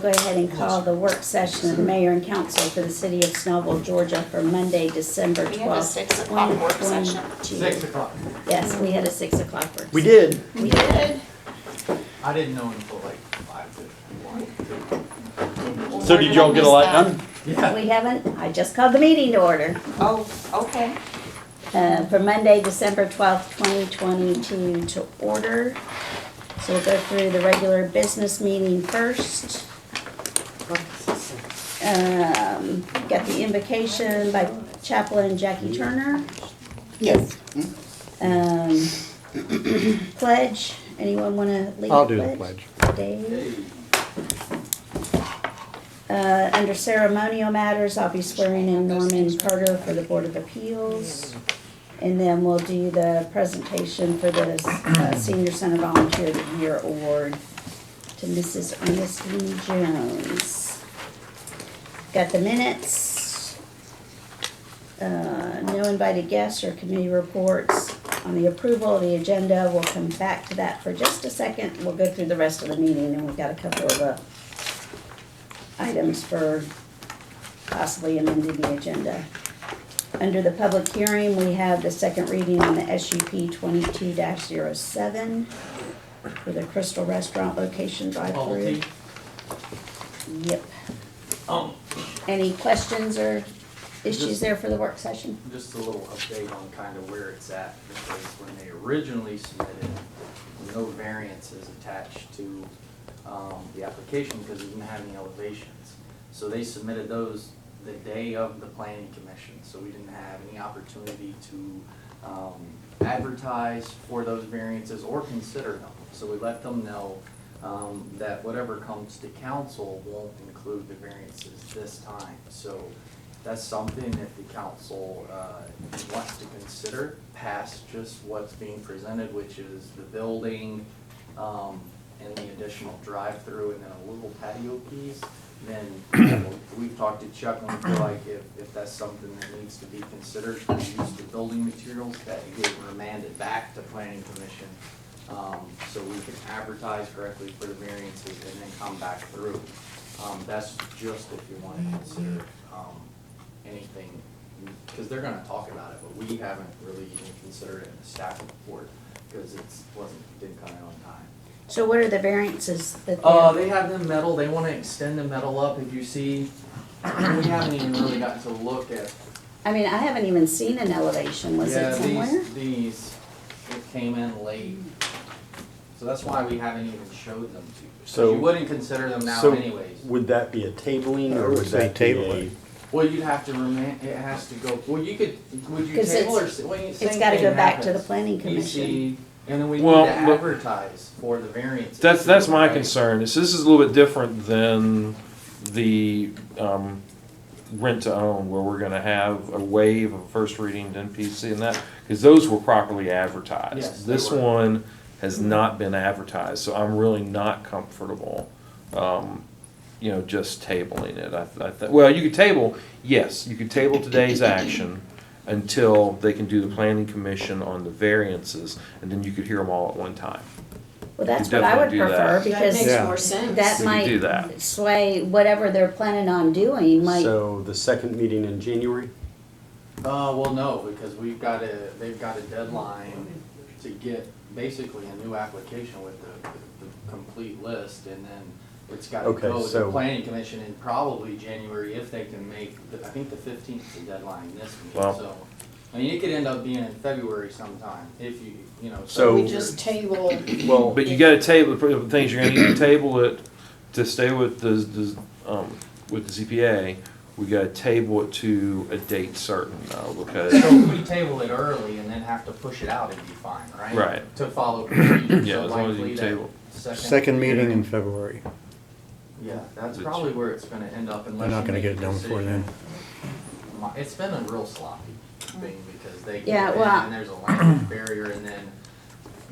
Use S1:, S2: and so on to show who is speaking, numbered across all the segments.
S1: Go ahead and call the work session of the mayor and council for the city of Snellville, Georgia for Monday, December 12th.
S2: We have a 6 o'clock work session.
S1: 2022.
S3: 6 o'clock.
S1: Yes, we had a 6 o'clock work.
S4: We did.
S2: We did.
S3: I didn't know until like 5 to 1.
S4: So did y'all get a lot done?
S3: Yeah.
S1: We haven't, I just called the meeting to order.
S2: Oh, okay.
S1: For Monday, December 12th, 2022 to order. So we'll go through the regular business meeting first. Got the invocation by Chaplain Jackie Turner.
S4: Yes.
S1: Pledge, anyone want to lead
S4: I'll
S1: the
S4: do the
S1: pledge?
S4: pledge.
S1: Dave. Under ceremonial matters, I'll be swearing in Norman Carter for the Board of Appeals. And then we'll do the presentation for the Senior Center Volunteer of the Year Award to Mrs. Ernestine Jones. Got the minutes. No invited guests or committee reports. On the approval of the agenda, we'll come back to that for just a second. We'll go through the rest of the meeting, and we've got a couple of items for possibly amending the agenda. Under the public hearing, we have the second reading on the SUP 22-07 for the Crystal Restaurant location drive-through. Yep. Any questions or issues there for the work session?
S3: Just a little update on kind of where it's at, because when they originally submitted, no variances attached to the application because it didn't have any elevations. So they submitted those the day of the planning commission, so we didn't have any opportunity to advertise for those variances or consider them. So we let them know that whatever comes to council won't include the variances this time. So that's something that the council wants to consider past just what's being presented, which is the building and the additional drive-through and then a little patio piece. Then we've talked to Chuck and we feel like if that's something that needs to be considered for use of building materials, that it get remanded back to planning commission so we can advertise correctly for the variances and then come back through. That's just if you want to consider anything, because they're going to talk about it, but we haven't really even considered it in the staff report because didn't come in on time.
S1: So what are the variances that
S3: They have them metal, they wanna extend the metal up, if you see, we haven't even really gotten to look at.
S1: I mean, I haven't even seen an elevation. Was it somewhere?
S3: These, it came in late, so that's why we haven't even showed them to you.
S4: So-
S3: You wouldn't consider them now
S4: So
S3: anyways.
S4: would that be a tabling
S5: I
S4: or
S5: would
S4: would
S5: say
S4: that be
S5: table
S4: a?
S5: it.
S3: Well, you'd have to it has to go, would you
S1: 'Cause
S3: table or?
S1: It's gotta go back to the planning commission.
S3: And then we need
S6: Well,
S3: to
S6: look-
S3: advertise for the variances.
S6: That's my
S3: right?
S6: concern. This is a little bit different than the rent to own, where we're gonna have a waive of first reading to NPC and that, because those were properly advertised.
S3: Yes, they
S6: This
S3: were.
S6: one has not been advertised, so I'm really not comfortable, just tabling it. Well, you could table, yes, you could table today's action until they can do the planning commission on the variances, and then you could hear them all at one time.
S1: Well, that's
S6: You
S1: what I would
S6: definitely do
S1: prefer
S6: that.
S2: That
S1: because
S2: makes
S5: Yeah.
S2: more sense.
S1: that
S6: We could do
S1: might
S6: that.
S1: sway whatever they're planning on doing, might,
S4: So the second meeting in January?
S3: Well, no, because they've got a deadline to get basically a new application with the complete list, and then it's gotta
S4: Okay,
S3: go to the
S4: so-
S3: planning commission in probably January if they can make, I think the 15th is the deadline this meeting,
S6: Wow.
S3: so. I mean, it could end up being in February sometime, if
S4: So-
S2: We just table.
S4: Well,
S6: But you gotta table, the things you're gonna need to table it, to stay with the ZPA, we gotta table it to a date certain though, because,
S3: So if we table it early and then have to push it out, it'd be fine, right?
S6: Right.
S3: To follow procedure,
S6: Yeah,
S3: so
S6: as long as you
S3: likely that
S6: table.
S5: Second meeting in February.
S3: Yeah, that's probably where it's gonna end up unless
S5: They're not
S3: you
S5: gonna
S3: make
S5: get
S3: a
S5: it done before then.
S3: decision. It's been a real sloppy thing because they
S1: Yeah,
S3: get in
S1: well-
S3: and there's a language barrier, and then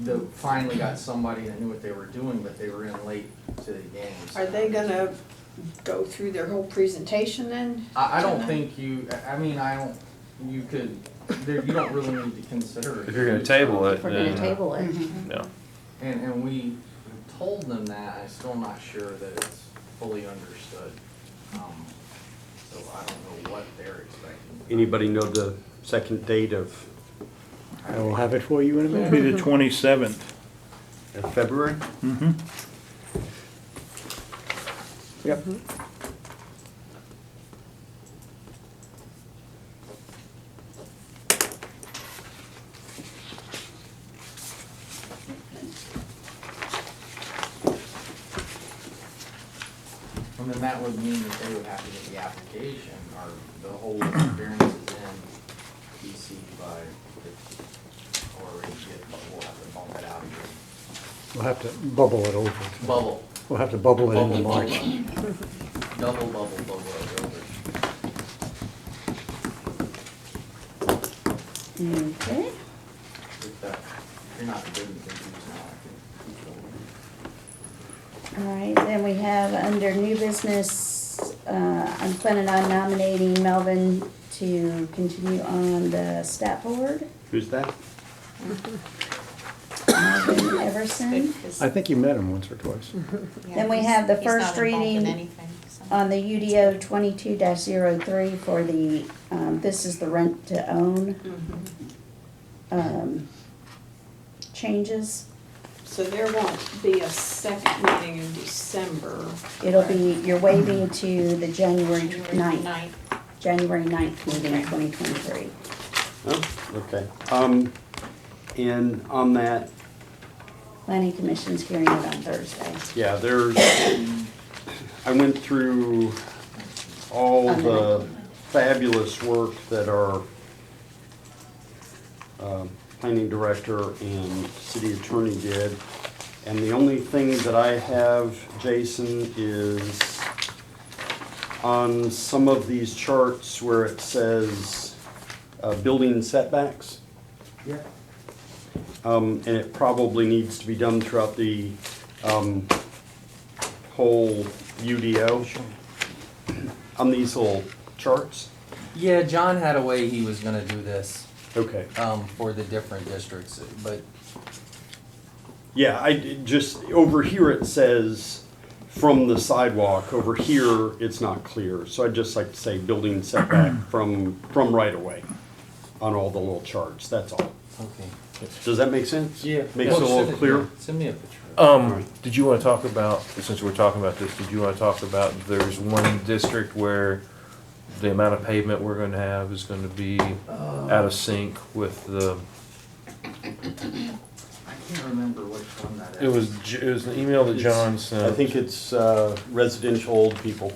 S3: they finally got somebody that knew what they were doing, but they were in late to the game. so-
S2: Are they gonna go through their whole presentation then?
S3: I don't think you don't really need to consider it.
S6: if you're gonna table it,
S1: if we're gonna
S6: then,
S1: table it.
S6: no.
S3: And we told them that, I'm still not sure that fully understood. So I don't know what they're expecting.
S4: Anybody know the second date of
S5: I will have it for you in a
S7: It'll be
S5: minute.
S7: the 27th.
S4: February?
S7: Mm-hmm.
S5: Yep.
S3: And then that would mean that they would have to get the application or the whole variances in PC by, or we'll have to bump it out again.
S5: We'll have to bubble it over.
S3: Bubble.
S5: We'll have to bubble it into
S3: Bubble,
S5: March.
S3: Double bubble it over.
S1: Okay.
S3: If that, if you're not getting confused now, I can.
S1: All right, then we have under new business, I'm planning on nominating Melvin to continue on the stat board.
S4: Who's that?
S1: Melvin Everson.
S5: I think you met him once or twice.
S1: Then we have the first reading on the UDO 22-03 for the, this is the rent to own changes.
S2: So there won't be a second meeting in December.
S1: It'll be, you're waiving to the January 9th, January 9th meeting, 2023.
S4: Oh, okay. And on that,
S1: Planning Commission's hearing it on Thursday.
S4: yeah, there's, I went through all the fabulous work that our planning director and city attorney did. And the only thing that I have, Jason, is on some of these charts where it says building setbacks.
S3: Yeah.
S4: And it probably needs to be done throughout the whole UDO on these little charts.
S3: Yeah, John had a way he was gonna do this,
S4: Okay.
S3: for the different districts, but
S4: Yeah, just, over here it says from the sidewalk, over here it's not clear. So I'd just like to say building setback from right away on all the little charts, that's all.
S3: okay.
S4: Does that make sense?
S3: Yeah.
S4: Makes it a little clearer?
S3: Send me a picture.
S6: Did you wanna talk about, since we're talking about this, did you wanna talk about, there's one district where the amount of pavement we're gonna have is gonna be out of sync with the,
S3: I can't remember which one that is.
S6: it was an email that John sent.
S4: I think it's residential old people.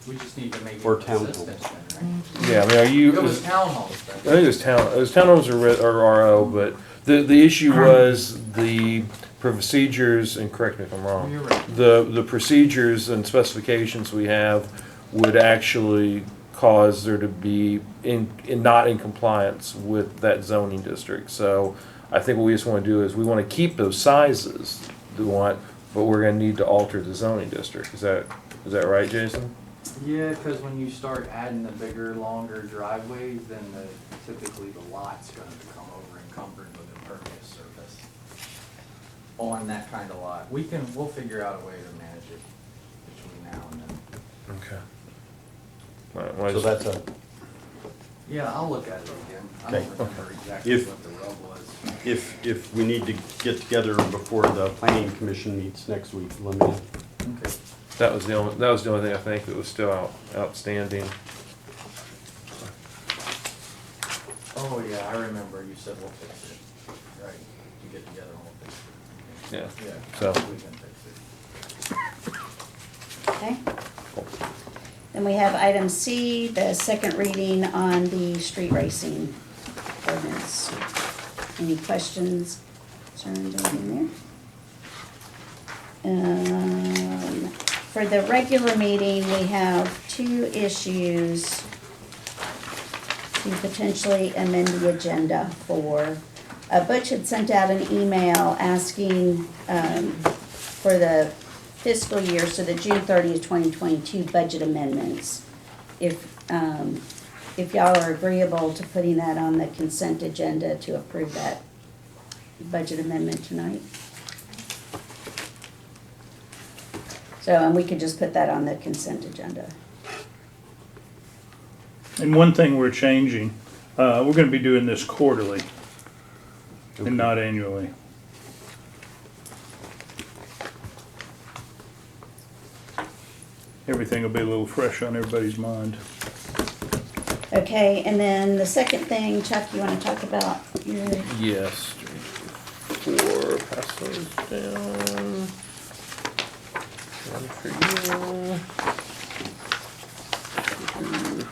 S3: We just need to make it
S4: Or
S3: consistent,
S4: townhomes.
S3: right?
S6: Yeah, I mean, are you?
S3: It was townhomes,
S6: I
S3: right?
S6: think it was townhomes or RO, but the issue was the procedures, and correct me if I'm wrong.
S3: You're right.
S6: The procedures and specifications we have would actually cause there to be not in compliance with that zoning district. So I think what we just wanna do is we wanna keep those sizes we want, but we're gonna need to alter the zoning district. Is that right, Jason?
S3: Yeah, cause when you start adding the bigger, longer driveways, then typically the lot's gonna become over encumbered with impervious surface. On that kind of lot. We'll figure out a way to manage it between now and then.
S6: Okay. All right, well, I
S4: So
S6: just-
S4: that's a,
S3: Yeah, I'll look at it again. I
S4: Okay.
S3: don't remember exactly
S4: If-
S3: what the rub was.
S4: if we need to get together before the planning commission meets next week, let me know.
S3: Okay.
S6: That was the only thing I think that was still outstanding.
S3: Oh, yeah, I remember you said we'll fix it. Right, you get together and we'll fix it.
S6: Yeah.
S3: Yeah,
S6: So-
S3: we can fix it.
S1: Okay? Then we have item C, the second reading on the street racing ordinance. Any questions, concerns, anything there? For the regular meeting, we have two issues to potentially amend the agenda for. Butch had sent out an email asking for the fiscal year, so the June 30th, 2022 budget amendments. If y'all are agreeable to putting that on the consent agenda to approve that budget amendment tonight. So, and we could just put that on the consent agenda.
S7: And one thing we're changing, we're gonna be doing this quarterly and not annually. Everything will be a little fresh on everybody's mind.
S1: Okay, and then the second thing, Chuck, you wanna talk about your,
S6: Yes. 4, pass those down. One for you. 2.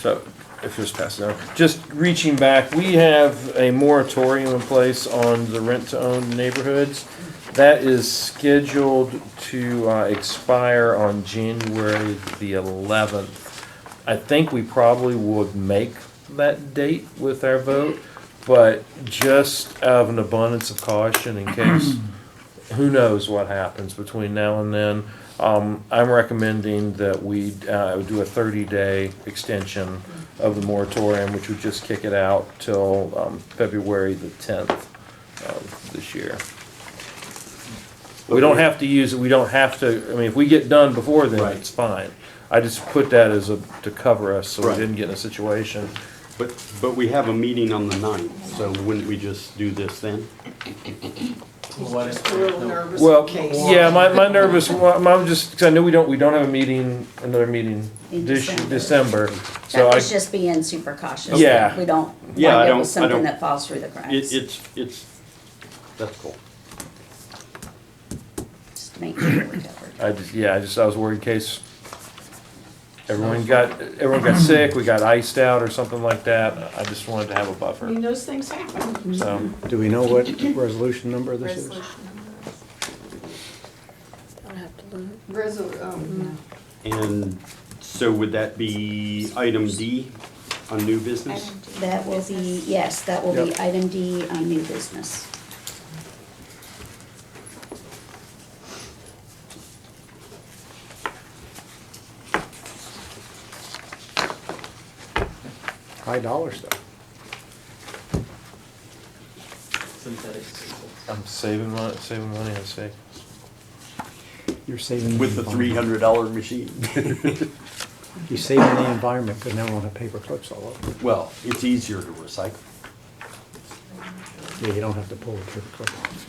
S6: So, if you just pass it down, just reaching back, we have a moratorium in place on the rent-to-own neighborhoods. That is scheduled to expire on January the 11th. I think we probably would make that date with our vote, but just out of an abundance of caution in case, who knows what happens between now and then, I'm recommending that we do a 30-day extension of the moratorium, which would just kick it out till February the 10th of this year. We don't have to use it, we don't have to, I mean, if we get done before then,
S4: Right.
S6: it's fine. I just put that as to cover us, so we
S4: Right.
S6: didn't get in a situation.
S4: But we have a meeting on the 9th, so wouldn't we just do this then?
S2: Just a little nervous
S6: Well,
S2: in case.
S6: yeah, my nervous, I'm just, cause I know we don't have another meeting
S1: In
S6: this
S1: December.
S6: December,
S1: that
S6: so
S1: was just being super cautious.
S6: Yeah.
S1: We don't
S4: Yeah, I
S1: wind up
S4: don't-
S1: with
S4: I
S1: something
S4: don't-
S1: that falls through the cracks,
S4: It's, that's cool.
S1: just to make sure we're covered.
S6: I was worried in case everyone got sick, we got iced out or something like that. I just wanted to have a
S2: I
S6: buffer,
S2: mean, those things happen.
S6: so.
S5: Do we know what resolution number this is?
S4: And so would that be item D on new business?
S1: That will be, yes, that will be
S5: Yep.
S1: item D on new business.
S5: High dollar stuff.
S3: Synthetic sizzle.
S6: I'm saving money on steak.
S5: You're saving.
S4: With the
S5: environment.
S4: $300 machine?
S5: You're saving the environment, because now we won't have paper clips all over.
S4: Well, it's easier to recycle.
S5: Yeah, you don't have to pull the paper clip off.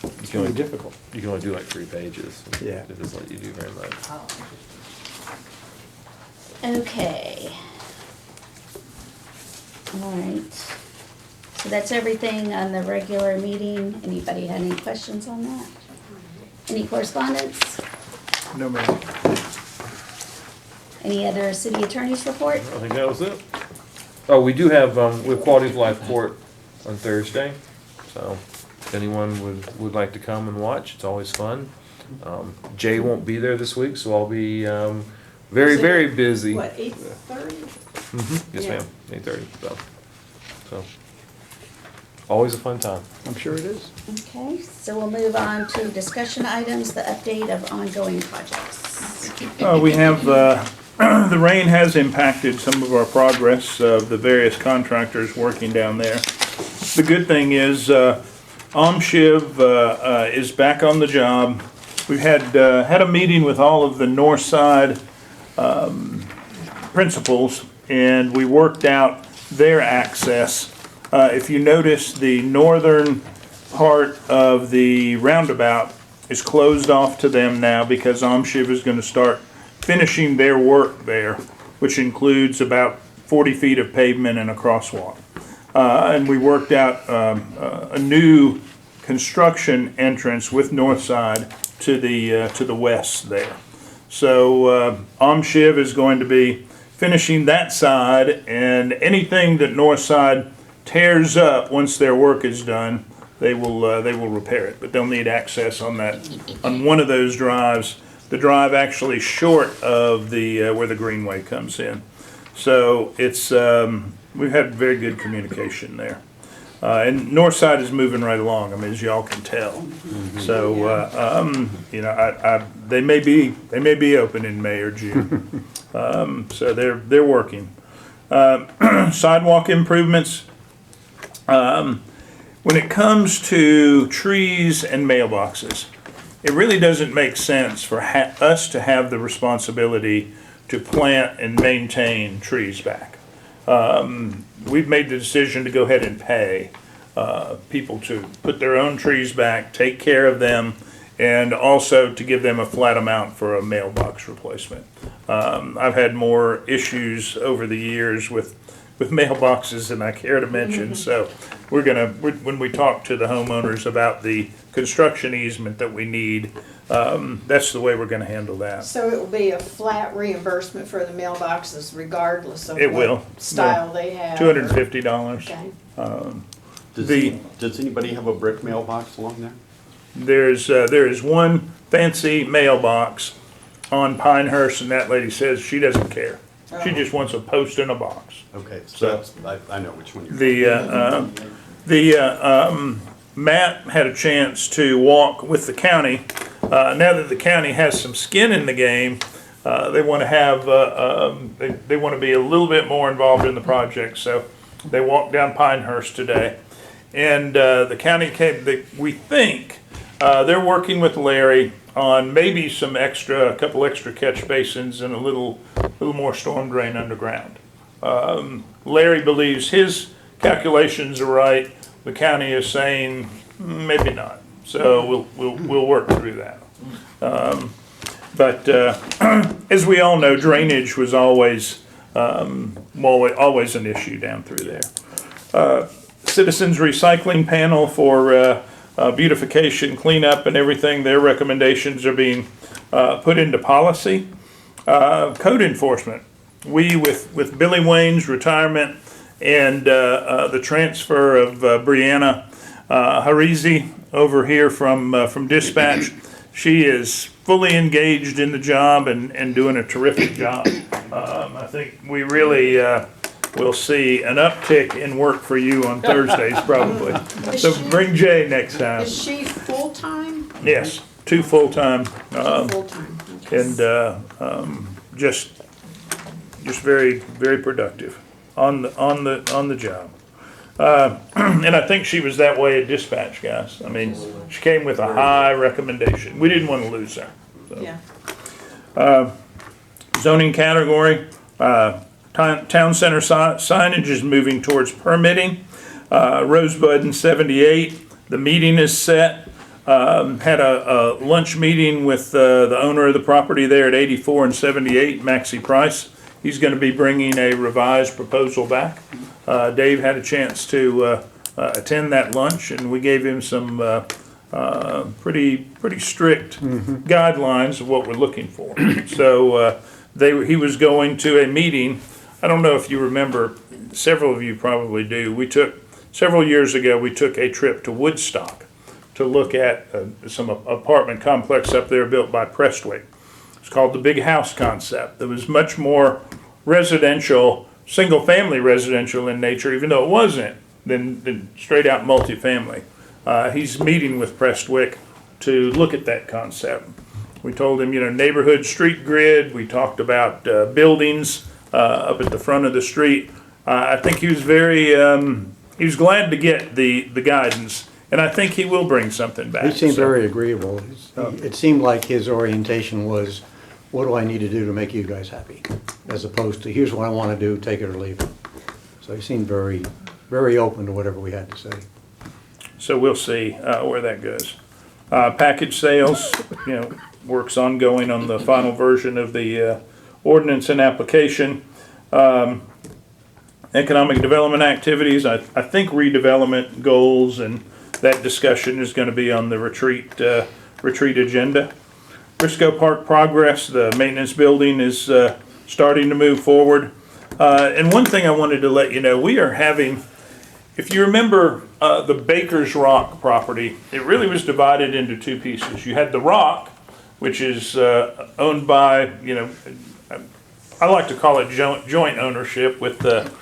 S6: You
S5: It's
S6: can
S5: really
S6: only,
S5: difficult.
S6: you can only do like 3 pages.
S5: Yeah.
S6: It doesn't let you do very much.
S1: Okay. All right. So that's everything on the regular meeting. Anybody had any questions on that? Any correspondence?
S5: No, ma'am.
S1: Any other city attorney's report?
S6: I think that was it. Oh, we do have, we have Quality of Life Court on Thursday, so if anyone would like to come and watch, it's always fun. Jay won't be there this week, so I'll be, very,
S2: Is it
S6: very busy.
S2: What, 8:30?
S6: Yes,
S2: Yeah.
S6: ma'am, 8:30, so, always a fun time.
S5: I'm sure it is.
S1: Okay, so we'll move on to discussion items, the update of ongoing projects.
S7: We have, the rain has impacted some of our progress of the various contractors working down there. The good thing is, OMSHIV is back on the job. We've had a meeting with all of the north side principals, and we worked out their access. If you notice, the northern part of the roundabout is closed off to them now because OMSHIV is gonna start finishing their work there, which includes about 40 feet of pavement and a crosswalk. And we worked out a new construction entrance with Northside to the west there. So OMSHIV is going to be finishing that side, and anything that Northside tears up once their work is done, they will repair it. But they'll need access on one of those drives. The drive actually short of the where the greenway comes in. So it's we've had very good communication there. And Northside is moving right along, I mean, as y'all can tell. So, you know, they may be open in May or June. So they're working. Sidewalk improvements. when it comes to trees and mailboxes, it really doesn't make sense for us to have the responsibility to plant and maintain trees back. We've made the decision to go ahead and pay people to put their own trees back, take care of them, and also to give them a flat amount for a mailbox replacement. I've had more issues over the years with mailboxes than I care to mention, so when we talk to the homeowners about the construction easement that we need, that's the way we're gonna handle that.
S2: So it will be a flat reimbursement for the mailboxes regardless of
S7: It will.
S2: what style they have?
S7: $250.
S2: Okay.
S4: Does anybody have a brick mailbox along there?
S7: There is one fancy mailbox on Pinehurst, and that lady says she doesn't care. She just wants a post in a box.
S4: Okay, so I know which one you're.
S7: Matt had a chance to walk with the county. Now that the county has some skin in the game, they want to have, they want to be a little bit more involved in the project, so they walked down Pinehurst today. And the county we think, they're working with Larry on maybe a couple extra catch basins and a little more storm drain underground. Larry believes his calculations are right. The county is saying maybe not. So we'll work through that. But as we all know, drainage was always an issue down through there. Citizens Recycling Panel for beautification, cleanup, and everything. Their recommendations are being put into policy. Code enforcement. We, with Billy Wayne's retirement and the transfer of Brianna Harizi over here from dispatch, she is fully engaged in the job and doing a terrific job. I think we really will see an uptick in work for you on Thursdays probably. So bring Jay next time.
S2: Is she full-time?
S7: Yes, 2 full-time.
S2: Full-time, okay.
S7: And just very, very productive on the job. And I think she was that way at dispatch, guys. I mean, she came with a high recommendation. We didn't want to lose her. So.
S2: Yeah.
S7: Zoning category, town center signage is moving towards permitting. Rosebud and 78, the meeting is set. Had a lunch meeting with the owner of the property there at 84 and 78, Maxie Price. He's going to be bringing a revised proposal back. Dave had a chance to attend that lunch, and we gave him some pretty strict guidelines of what we're looking for. So he was going to a meeting. I don't know if you remember, several of you probably do. Several years ago, we took a trip to Woodstock to look at some apartment complex up there built by Prestwick. It's called the Big House Concept. It was much more residential, single-family residential in nature, even though it wasn't, than straight-out multifamily. He's meeting with Prestwick to look at that concept. We told him, neighborhood street grid. We talked about buildings up at the front of the street. I think he was he was glad to get the guidance, and I think he will bring something back.
S5: He seemed very agreeable. It seemed like his orientation was, what do I need to do to make you guys happy? As opposed to, here's what I want to do, take it or leave it. So he seemed very, very open to whatever we had to say.
S7: So we'll see where that goes. Package sales, work's ongoing on the final version of the ordinance and application. Economic development activities, I think redevelopment goals and that discussion is going to be on the retreat agenda. Briscoe Park progress, the maintenance building is starting to move forward. And one thing I wanted to let you know, we are having, if you remember the Baker's Rock property, it really was divided into 2 pieces. You had the rock, which is owned by, I like to call it joint ownership with the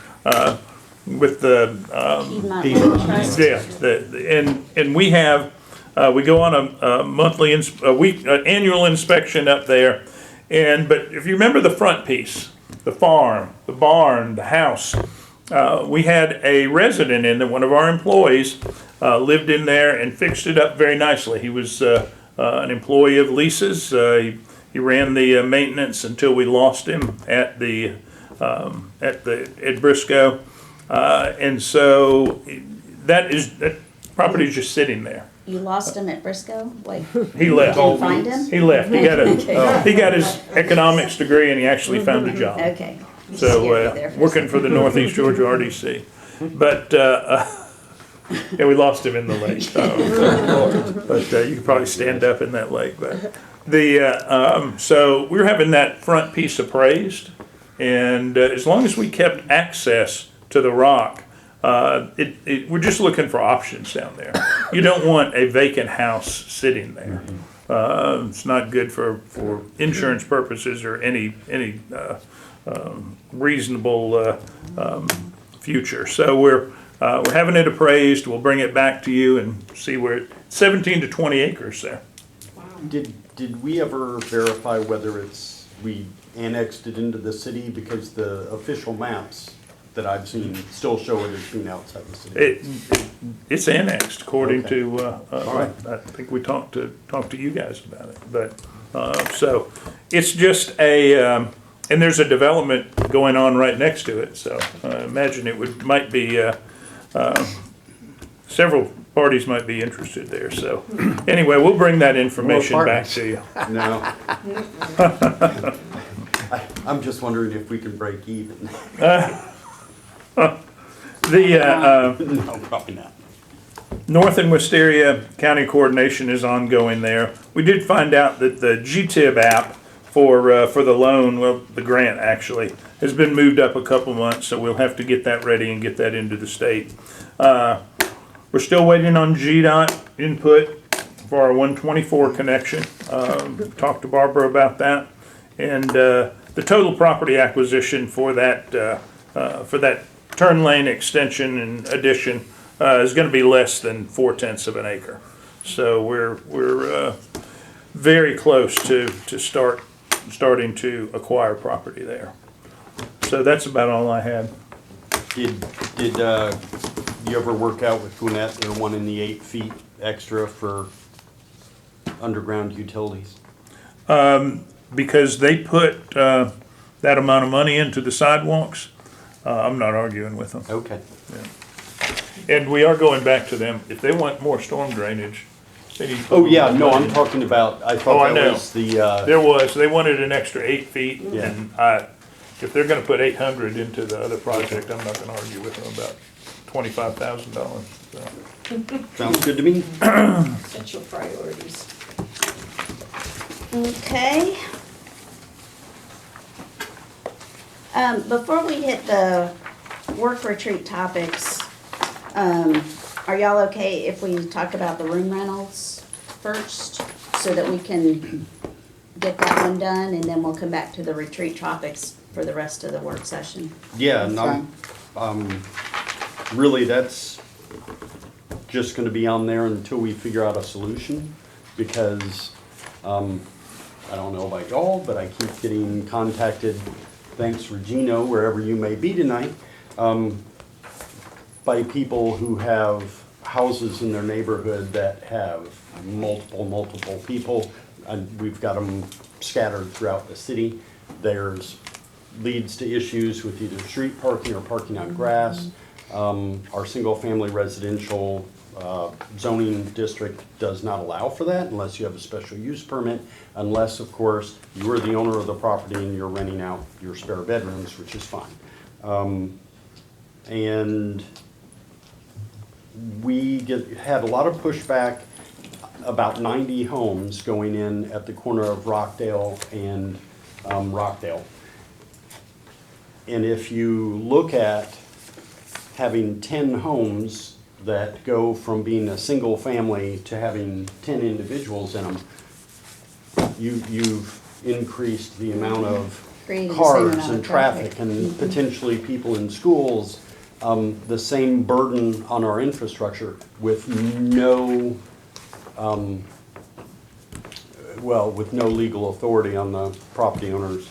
S1: Piedmont Trust.
S7: yeah, and we have, we go on a monthly, annual inspection up there. But if you remember the front piece, the farm, the barn, the house, We had a resident in there, one of our employees, lived in there and fixed it up very nicely. He was an employee of Lisa's. He ran the maintenance until we lost him at Briscoe. And so that property is just sitting there.
S1: You lost him at Briscoe? Like,
S7: He left.
S1: didn't find him?
S7: He left. He got his economics degree and he actually found a job.
S1: Okay.
S7: So,
S1: Scared me there for a
S7: working for the Northeast Georgia RDC. But, yeah, we lost him in the lake. But you could probably stand up in that lake. But so we were having that front piece appraised. And as long as we kept access to the rock, we're just looking for options down there. You don't want a vacant house sitting there. It's not good for insurance purposes or any reasonable future. So we're having it appraised. We'll bring it back to you and see where 17 to 20 acres there.
S4: Did we ever verify whether we annexed it into the city? Because the official maps that I've seen still show it as being outside the city.
S7: It's annexed according
S4: Okay.
S7: to,
S4: right.
S7: I think we talked to you guys about it. But, so it's just and there's a development going on right next to it. So I imagine might be, several parties might be interested there. So anyway, we'll bring that information back to you.
S4: No. I'm just wondering if we can break even.
S7: The,
S4: No, probably not.
S7: North and Wisteria County coordination is ongoing there. We did find out that the GTIB app for the loan, well, the grant actually, has been moved up a couple months, so we'll have to get that ready and get that into the state. We're still waiting on GDOT input for our 124 connection. Talked to Barbara about that. And the total property acquisition for that turn lane extension and addition is going to be less than 4/10 of an acre. So we're very close to starting to acquire property there. So that's about all I had.
S4: Did you ever work out with Gwinnett, they're wanting the 8 feet extra for underground utilities?
S7: Because they put that amount of money into the sidewalks, I'm not arguing with them.
S4: Okay.
S7: And we are going back to them. If they want more storm drainage, they need to put
S4: Oh, yeah,
S7: more
S4: no,
S7: money
S4: I'm
S7: in.
S4: talking about, I
S7: Oh, I
S4: thought
S7: know.
S4: that was the,
S7: They wanted an extra 8 feet,
S4: Yeah.
S7: and if they're gonna put 800 into the other project, I'm not gonna argue with them about $25,000.
S4: sounds good to me.
S2: Essential priorities.
S1: Okay. Before we hit the work retreat topics, are y'all okay if we talk about the room rentals first? So that we can get that one done and then we'll come back to the retreat topics for the rest of the work session.
S4: Yeah,
S1: That's
S4: no, really, that's just gonna be on there until we figure out a solution, because, I don't know about y'all, but I keep getting contacted, thanks Regino, wherever you may be tonight, by people who have houses in their neighborhood that have multiple people, and we've got them scattered throughout the city. There's leads to issues with either street parking or parking on grass. Our single-family residential zoning district does not allow for that unless you have a special use permit, unless, of course, you are the owner of the property and you're renting out your spare bedrooms, which is fine. And we had a lot of pushback, about 90 homes going in at the corner of Rockdale and Rockdale. And if you look at having 10 homes that go from being a single family to having 10 individuals in them, you've increased the amount of
S1: Created the same
S4: cars
S1: amount
S4: and
S1: of traffic.
S4: traffic and potentially people in schools, the same burden on our infrastructure with no, with no legal authority on the property owners,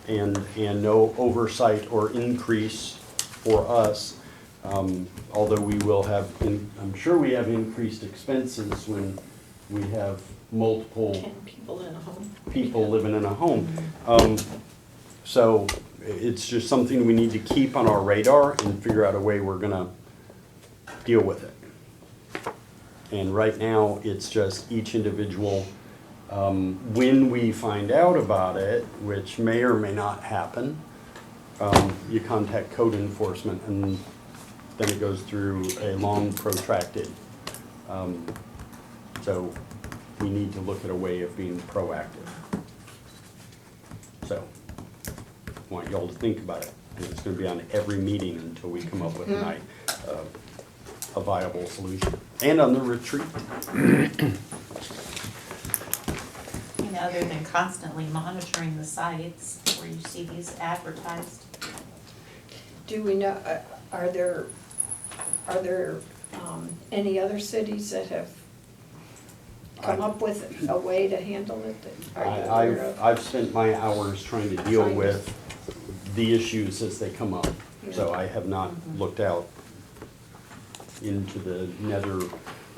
S4: and no oversight or increase for us. Although we will have, I'm sure we have increased expenses when we have multiple
S2: 10 people in a home.
S4: people living in a home. So it's just something we need to keep on our radar and figure out a way we're gonna deal with it. And right now, it's just each individual, when we find out about it, which may or may not happen, you contact code enforcement, and then it goes through a long protracted. So we need to look at a way of being proactive. So, I want y'all to think about it, and it's gonna be on every meeting until we come up with a viable solution, and on the retreat.
S8: And other than constantly monitoring the sites where you see these advertised.
S2: Do we know, are there any other cities that have come up with a way to handle it? Are you aware of?
S4: I've spent my hours trying to deal
S2: Trying to-
S4: with the issues as they come up, so I have not looked out into the nether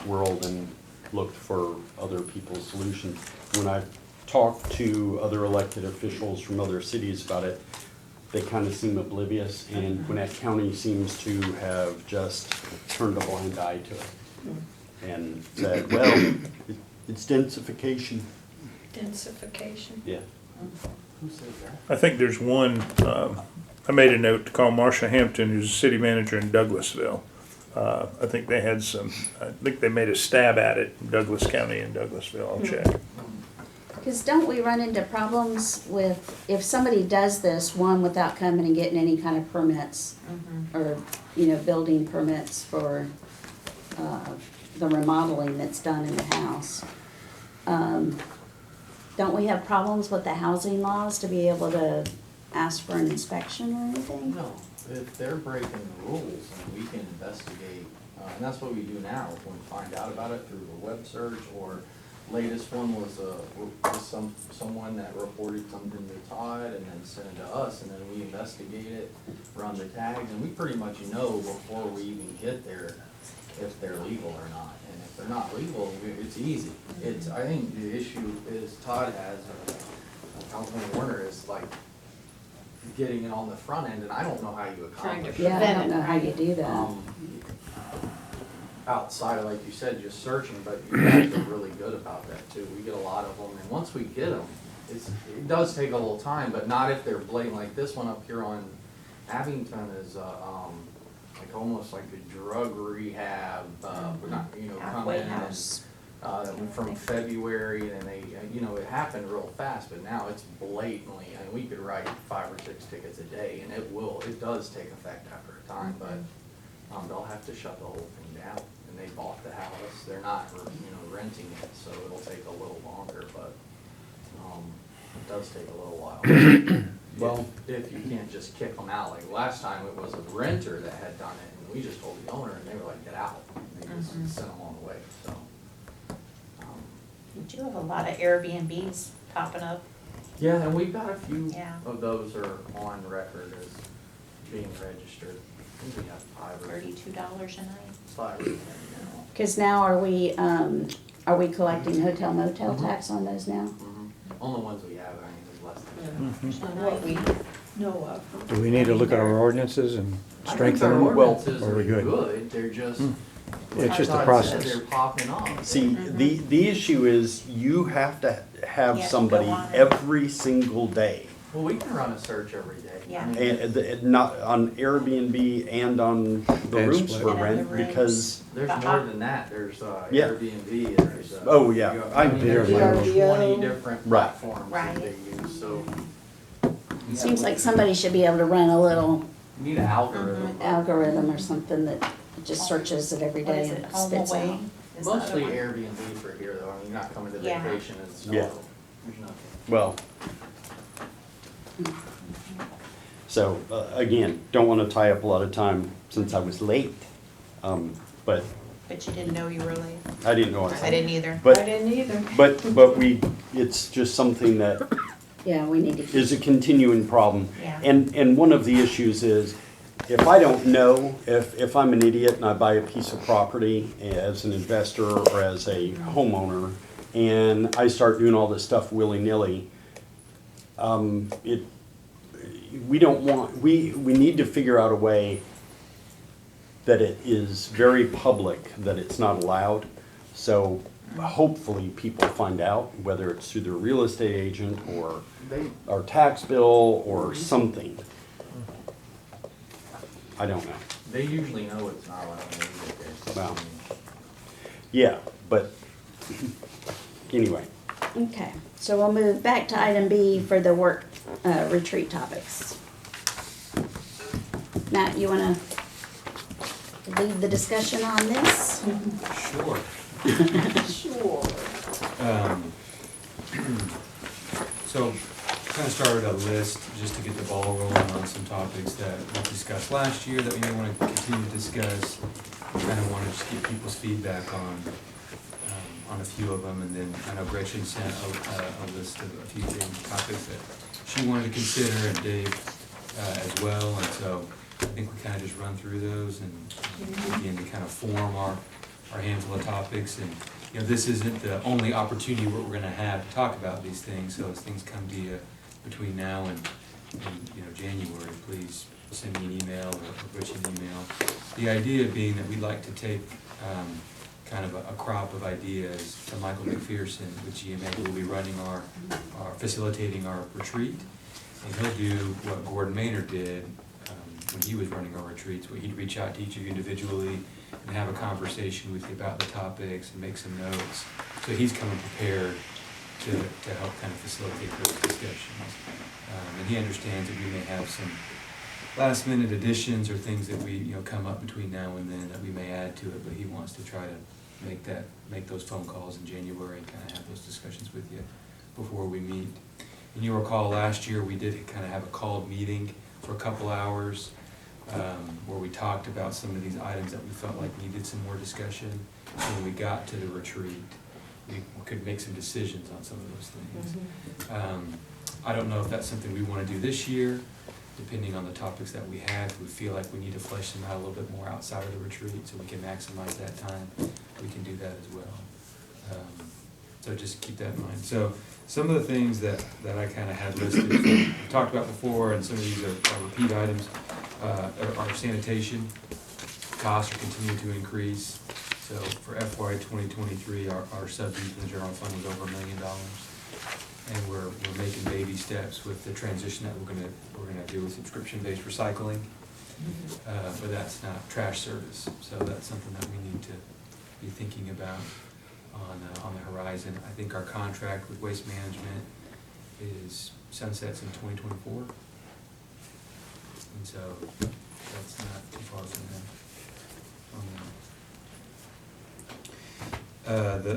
S4: world and looked for other people's solutions. When I've talked to other elected officials from other cities about it, they kind of seem oblivious, and Gwinnett County seems to have just turned a blind eye to it and said, well, it's densification.
S2: Densification.
S4: Yeah.
S3: Who says that?
S7: I think there's one, I made a note to call Marcia Hampton, who's the city manager in Douglasville. I think they had some, I think they made a stab at it in Douglas County and Douglasville, I'll check.
S1: Because don't we run into problems with, if somebody does this, one, without coming and getting any kind of permits, or, building permits for the remodeling that's done in the house, don't we have problems with the housing laws to be able to ask for an inspection or anything?
S3: No, if they're breaking the rules, and we can investigate, and that's what we do now, when we find out about it through a web search, or latest one was someone that reported something to Todd and then sent it to us, and then we investigate it, run the tags, and we pretty much know before we even get there if they're legal or not. And if they're not legal, it's easy. I think the issue is Todd has, Councilman Warner is like getting it on the front end, and I don't know how you accomplish it.
S1: Yeah, I don't know how you do that.
S3: Outside, like you said, just searching, but you guys are really good about that too. We get a lot of them, and once we get them, it does take a little time, but not if they're blatant. Like this one up here on Abington is, like almost like a drug rehab, we're not, come
S8: Halfway
S3: in
S8: house.
S3: and, from February, and they, it happened real fast, but now it's blatantly, we could write 5 or 6 tickets a day, and it does take effect after a time, but, they'll have to shut the whole thing down. And they bought the house, they're not, renting it, so it'll take a little longer, but, it does take a little while.
S4: Well,
S3: If you can't just kick them out, like last time it was a renter that had done it, and we just told the owner, and they were like, get out. They just sent them on the way, so.
S8: You do have a lot of Airbnbs popping up.
S3: Yeah, and we've got a few
S8: Yeah.
S3: of those are on record as being registered. I think we have 5 or
S8: $32 a night.
S3: 5 or 10 now.
S1: Because now are we collecting hotel motel tax on those now?
S3: Only ones we have, is less than that.
S2: What we know of.
S5: Do we need to look at our ordinances and
S3: I think
S5: strengthen
S3: our
S5: them?
S3: ordinances
S5: Or are
S3: are
S5: we good?
S3: good, they're just.
S5: It's
S3: like
S5: just the
S3: Todd
S5: process.
S3: said, They're popping up.
S4: see, the issue is you have to have
S8: You have to
S4: somebody
S8: go on it.
S4: every single day.
S3: Well, we can run a search every day.
S8: Yeah.
S4: Not on Airbnb and on the
S5: And
S4: rooms
S5: split.
S4: for
S8: And on
S4: rent,
S8: the rooms.
S4: because,
S3: There's
S8: Uh-huh.
S3: more than that, there's
S4: Yeah.
S3: Airbnb, there's.
S4: Oh, yeah.
S3: There's
S5: There
S3: like
S2: we go.
S3: 20 different
S4: Right.
S3: platforms
S8: Right.
S3: that they use, so.
S1: Seems like somebody should be able to run a little
S3: You need an algorithm.
S1: algorithm or something that just searches it every
S8: What
S1: day
S8: is
S1: and
S8: it, Home
S1: spits
S8: Away?
S1: out.
S8: Is the other
S3: Mostly
S8: one?
S3: Airbnb for here though, you're not coming to
S8: Yeah.
S3: vacation and stuff.
S4: Yeah.
S3: There's nothing.
S4: well. So, again, don't want to tie up a lot of time since I was late. But
S8: But you didn't know you were late.
S4: I didn't know.
S8: I didn't either.
S2: I
S4: But,
S2: didn't either.
S4: but it's just something that
S1: Yeah, we need to keep.
S4: is a continuing problem.
S8: Yeah.
S4: And one of the issues is, if I don't know, if I'm an idiot and I buy a piece of property as an investor or as a homeowner, and I start doing all this stuff willy-nilly, we don't want, we need to figure out a way that it is very public, that it's not allowed. So hopefully people find out, whether it's through their real estate agent or our tax bill or something. I don't know.
S3: They usually know it's not allowed in the
S4: Well, yeah, but anyway.
S1: Okay, so we'll move back to item B for the work retreat topics. Matt, you wanna lead the discussion on this?
S9: Sure.
S2: Sure.
S9: So, kind of started a list just to get the ball rolling on some topics that we discussed last year that we may want to continue to discuss. Kind of want to just get people's feedback on a few of them, and then I know Gretchen sent a list of a few things, topics that she wanted to consider, and Dave as well, and so I think we kind of just run through those and begin to kind of form our handful of topics. And you know, this isn't the only opportunity where we're going to have to talk about these things, so as things come to you between now and you know, January, please send me an email or Rich an email. The idea being that we'd like to take kind of a crop of ideas to Michael McPherson with GMA, who will be running our facilitating our retreat, and he'll do what Gordon Maynard did when he was running our retreats, where he'd reach out to each of you individually and have a conversation with you about the topics and make some notes. So he's coming prepared to help kind of facilitate those discussions. And he understands that we may have some last minute additions or things that we come up between now and then that we may add to it, but he wants to try to make those phone calls in January and kind of have those discussions with you before we meet. And you recall last year we did kind of have a called meeting for a couple hours where we talked about some of these items that we felt like needed some more discussion. And when we got to the retreat, we could make some decisions on some of those things. I don't know if that's something we want to do this year, depending on the topics that we have. If we feel like we need to flesh them out a little bit more outside of the retreat so we can maximize that time, we can do that as well. So just keep that in mind. So some of the things that I kind of had listed, we talked about before, and some of these are repeat items, are sanitation. Costs are continuing to increase. So for FY 2023, our subsidies in the general fund was over $1 million. And we're making baby steps with the transition that we're gonna do with subscription-based recycling. But that's not trash service, so that's something that we need to be thinking about on the horizon. I think our contract with Waste Management is sunsets in 2024. And so that's not too far from them.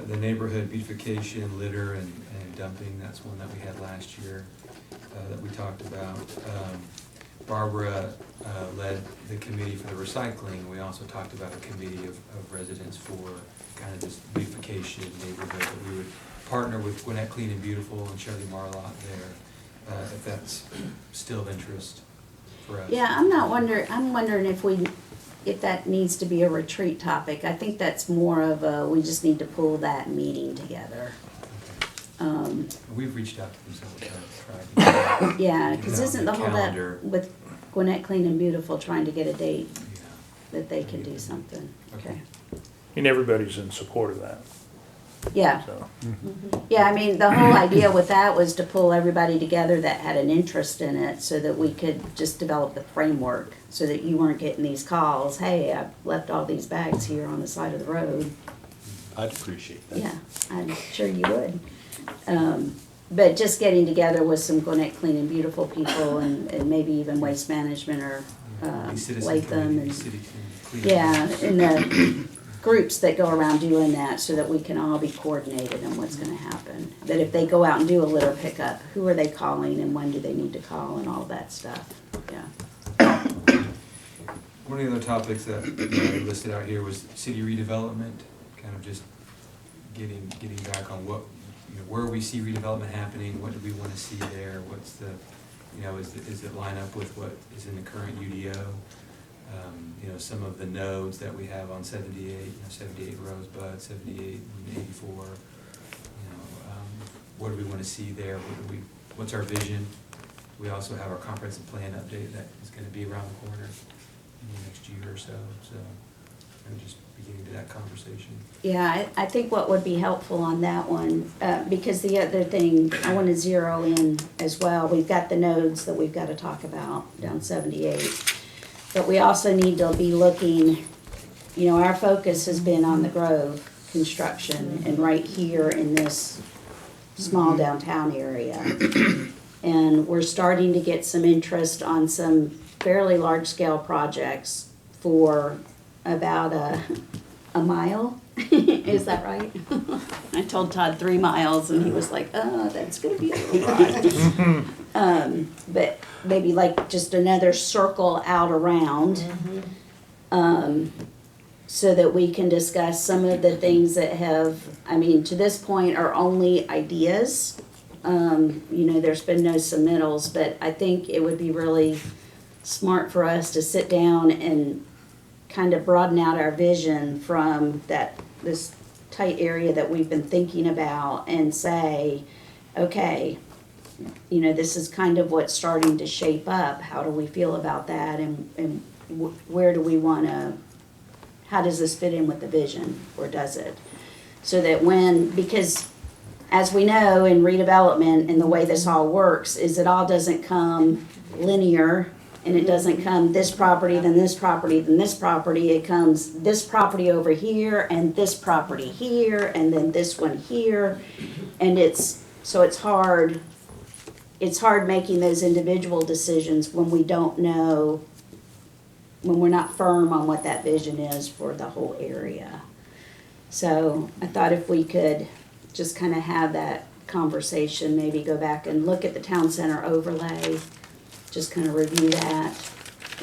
S9: The neighborhood beautification, litter, and dumping, that's one that we had last year that we talked about. Barbara led the committee for the recycling. We also talked about a committee of residents for kind of this beautification neighborhood, that we would partner with Gwinnett Clean and Beautiful and Shirley Marlott there, if that's still of interest for us.
S1: Yeah, I'm wondering if that needs to be a retreat topic. I think that's more of we just need to pull that meeting together.
S9: We've reached out to them several times.
S1: Yeah, because
S9: Get it on
S1: isn't
S9: the
S1: the whole
S9: calendar.
S1: that with Gwinnett Clean and Beautiful trying to get a date
S9: Yeah.
S1: that they can do something? Okay.
S7: And everybody's in support of that,
S1: Yeah,
S7: so.
S1: yeah, I mean, the whole idea with that was to pull everybody together that had an interest in it so that we could just develop the framework so that you weren't getting these calls, hey, I've left all these bags here on the side of the road.
S4: I'd appreciate that.
S1: Yeah, I'm sure you would. But just getting together with some Gwinnett Clean and Beautiful people and maybe even Waste Management or
S9: Be citizens
S1: Latham
S9: committee,
S1: and,
S9: city clean.
S1: yeah, and the groups that go around doing that so that we can all be coordinated on what's gonna happen. That if they go out and do a litter pickup, who are they calling and when do they need to call and all that stuff, yeah.
S9: One of the other topics that I listed out here was city redevelopment, kind of just getting back on what, where we see redevelopment happening, what do we want to see there, what's the, does it line up with what is in the current UDO? You know, some of the nodes that we have on 78, 78 Rosebud, 78 and 84. You know, what do we want to see there? What's our vision? We also have our comprehensive plan update that is going to be around the corner in the next year or so. So I'm just beginning to that conversation.
S1: Yeah, I think what would be helpful on that one, because the other thing, I want to zero in as well, we've got the nodes that we've got to talk about down 78. But we also need to be looking, you know, our focus has been on the Grove construction and right here in this small downtown area. And we're starting to get some interest on some fairly large-scale projects for about a mile. Is that right? I told Todd 3 miles and he was like, oh, that's gonna be a little ride. But maybe like just another circle out around. So that we can discuss some of the things that have, I mean, to this point are only ideas. You know, there's been no submittals, but I think it would be really smart for us to sit down and kind of broaden out our vision from this tight area that we've been thinking about and say, okay, you know, this is kind of what's starting to shape up. How do we feel about that? And where do we want to, how does this fit in with the vision, or does it? So that because as we know in redevelopment and the way this all works is it all doesn't come linear, and it doesn't come this property, then this property, then this property. It comes this property over here and this property here and then this one here. And it's hard making those individual decisions when we don't know, when we're not firm on what that vision is for the whole area. So I thought if we could just kind of have that conversation, maybe go back and look at the town center overlay, just kind of review that,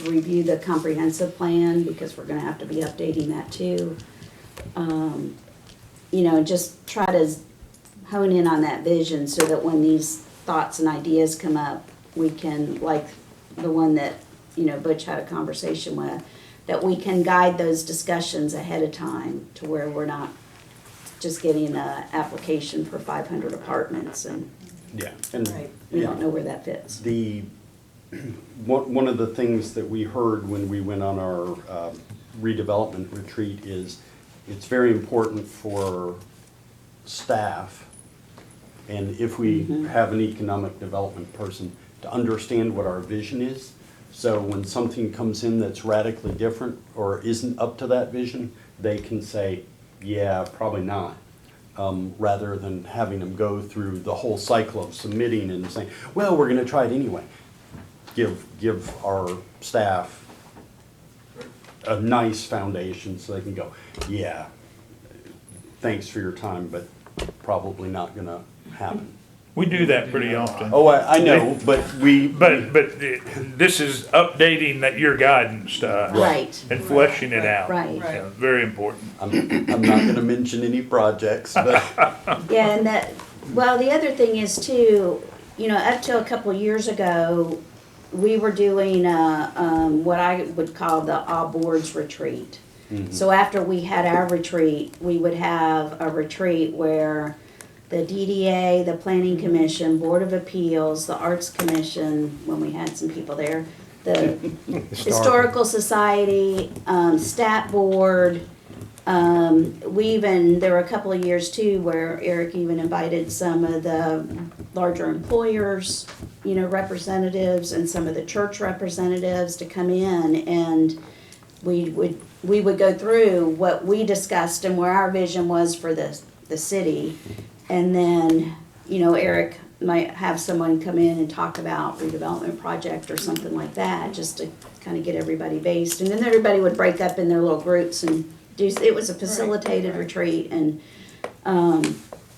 S1: review the comprehensive plan, because we're gonna have to be updating that too. You know, just try to hone in on that vision so that when these thoughts and ideas come up, we can, like the one that, you know, Butch had a conversation with, that we can guide those discussions ahead of time to where we're not just getting an application for 500 apartments and
S4: Yeah. And
S1: we don't know where that fits.
S4: One of the things that we heard when we went on our redevelopment retreat is it's very important for staff, and if we have an economic development person, to understand what our vision is. So when something comes in that's radically different or isn't up to that vision, they can say, yeah, probably not. Rather than having them go through the whole cycle of submitting and saying, well, we're gonna try it anyway. Give our staff a nice foundation so they can go, yeah, thanks for your time, but probably not gonna happen.
S7: We do that pretty often.
S4: Oh, I know, but
S7: But this is updating your guidance to us.
S1: Right.
S7: And fleshing it out.
S1: Right.
S7: Yeah, very important.
S4: I'm not gonna mention any projects, but
S1: Yeah, and the other thing is too, you know, up to a couple of years ago, we were doing what I would call the all boards retreat. So after we had our retreat, we would have a retreat where the DDA, the Planning Commission, Board of Appeals, the Arts Commission, when we had some people there, the Historical Society, Stat Board. There were a couple of years too where Eric even invited some of the larger employers, you know, representatives and some of the church representatives to come in, and we would go through what we discussed and where our vision was for the city. And then, you know, Eric might have someone come in and talk about redevelopment project or something like that, just to kind of get everybody based. And then everybody would break up in their little groups and it was a facilitated retreat. And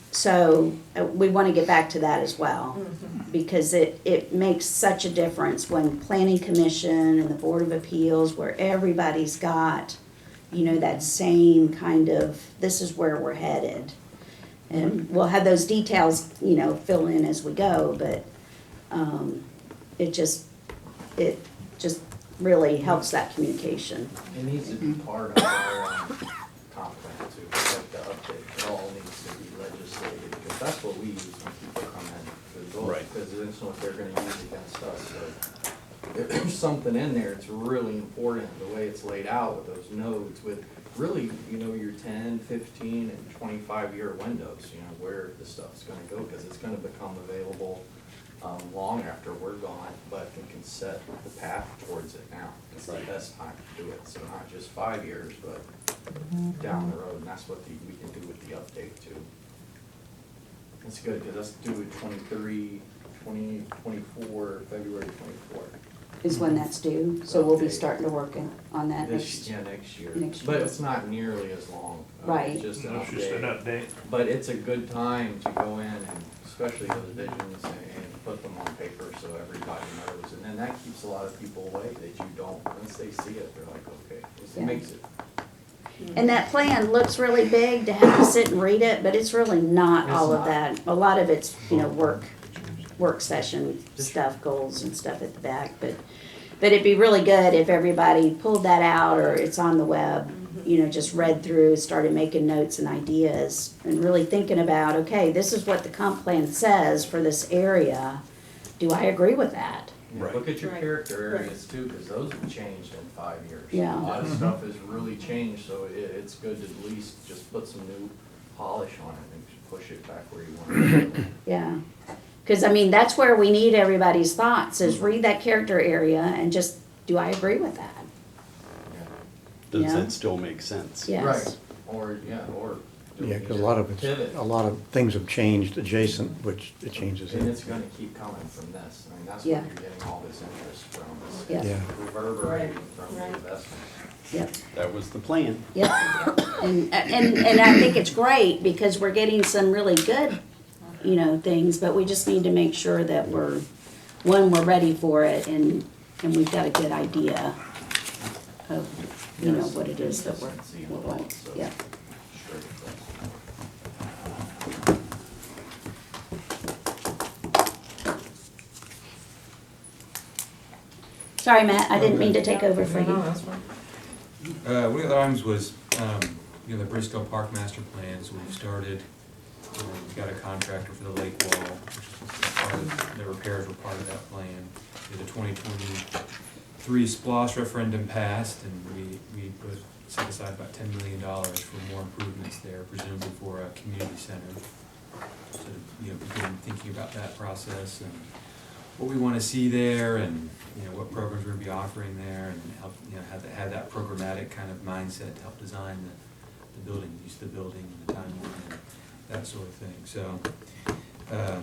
S1: so we want to get back to that as well, because it makes such a difference when Planning Commission and the Board of Appeals, where everybody's got, you know, that same kind of, this is where we're headed. And we'll have those details, you know, fill in as we go, but it just really helps that communication.
S3: It needs to be part of our comp plan too, like the update, it all needs to be legislated, because that's what we use when people come in.
S4: Right.
S3: Because that's what they're gonna use against us, so if there's something in there, it's really important, the way it's laid out with those nodes, with really, you know, your 10, 15, and 25-year windows, you know, where the stuff's gonna go, because it's gonna become available long after we're gone, but we can set the path towards it now. It's the best time to do it, so not just 5 years, but down the road, and that's what we can do with the update too. It's good, because that's due at 2024, February 24.
S1: Is when that's due, so we'll be starting to work on that
S3: Next
S1: next.
S3: year.
S1: next
S3: But
S1: year.
S3: it's not nearly as long.
S1: Right.
S3: It's just an
S7: It's just an
S3: update.
S7: update.
S3: But it's a good time to go in and, especially those visions, and put them on paper so everybody knows. And then that keeps a lot of people away that you don't, once they see it, they're like, okay, this
S1: Yeah.
S3: makes it.
S1: And that plan looks really big to have to sit and read it, but it's really not
S3: It's
S1: all of
S3: not.
S1: that. A lot of it's, you know, work session stuff, goals and stuff at the back, but it'd be really good if everybody pulled that out, or it's on the web, you know, just read through, started making notes and ideas, and really thinking about, okay, this is what the comp plan says for this area. Do I agree with that?
S3: Yeah,
S4: Right.
S3: look at your
S2: Right.
S3: character areas too, because those have changed in 5 years.
S1: Yeah.
S3: A lot of stuff has really changed, so it's good to at least just put some new polish on it and push it back where you want it to go.
S1: Yeah. Cause I mean, that's where we need everybody's thoughts, is read that character area and just, do I agree with that?
S3: Yeah.
S4: Does
S1: Yeah.
S4: that still make sense?
S1: Yes.
S3: Right, or.
S5: Yeah, because a lot of
S3: Pivot.
S5: a lot of things have changed adjacent, which it changes
S3: And
S5: it.
S3: it's gonna keep coming from this, I mean, that's
S1: Yeah.
S3: where you're getting all this interest from,
S1: Yeah.
S3: is
S5: Yeah.
S3: reverberating from the
S2: Right.
S3: investments.
S1: Yep.
S4: That was the plan.
S1: Yep. And I think it's great because we're getting some really good, you know, things, but we just need to make sure that we're ready for it, and we've got a good idea of, you know, what it is that we want. Yeah.
S3: Sure it does.
S1: Sorry, Matt, I didn't mean to take over for
S9: No,
S1: you.
S9: that's fine. One of the other items was, you know, the Briscoe Park Master Plan, so we've started, we've got a contractor for the lake wall, which is part of, the repairs were part of that plan. The 2023 SPOS referendum passed, and we set aside about $10 million for more improvements there, presumably for a community center. So, you know, begin thinking about that process and what we want to see there, and, you know, what programs we're going to be offering there, and help, you know, have that programmatic kind of mindset to help design the building, use of the building, and the timeline, and that sort of thing. So, that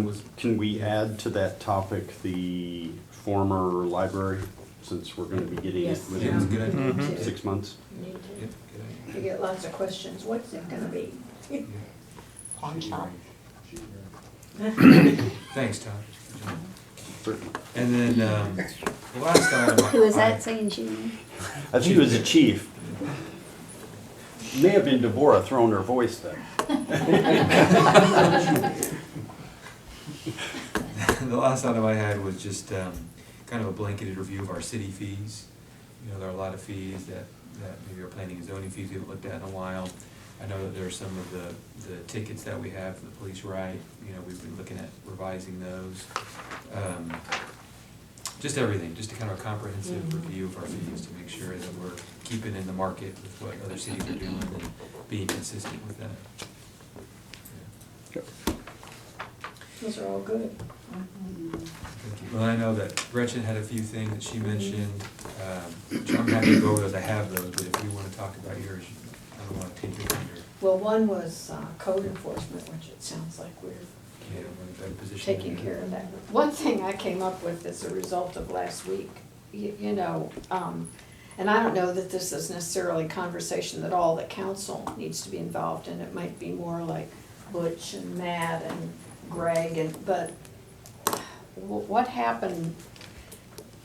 S9: was.
S4: Can we add to that topic the former library, since we're gonna be getting it
S1: Yes.
S9: Yeah, that's a good idea.
S4: within 6 months?
S2: Need to-
S9: Yep, good idea.
S2: You get lots of questions, what's it gonna be?
S9: Yeah.
S8: Pawn shop.
S9: Thanks, Todd.
S4: Certainly.
S9: And then, the last item.
S1: Who is that saying, Gene?
S4: I think it was the chief. May have been Deborah throwing her voice then.
S9: The last item I had was just kind of a blanketed review of our city fees. You know, there are a lot of fees that maybe our planning and zoning fees we haven't looked at in a while. I know that there's some of the tickets that we have for the police right, you know, we've been looking at revising those. Just everything, just a kind of a comprehensive review of our fees to make sure that we're keeping in the market with what other cities are doing and being consistent with that. Yeah.
S2: Those are all good.
S9: Thank you. Well, I know that Gretchen had a few things that she mentioned. I'm happy to go over those, I have those, but if you want to talk about yours, I don't want to take it under.
S2: Well, one was code enforcement, which it sounds like we're
S9: Yeah, we're in a better position.
S2: taking care of that. One thing I came up with as a result of last week, you know, and I don't know that this is necessarily a conversation that all the council needs to be involved in. It might be more like Butch and Matt and Greg, but what happened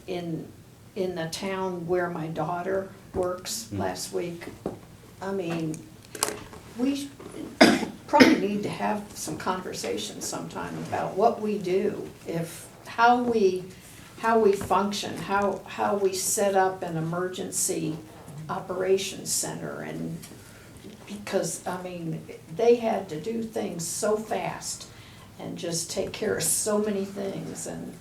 S2: in the town where my daughter works last week? I mean, we probably need to have some conversations sometime about what we do, how how we function, how we set up an emergency operations center, and because, I mean, they had to do things so fast and just take care of so many things, and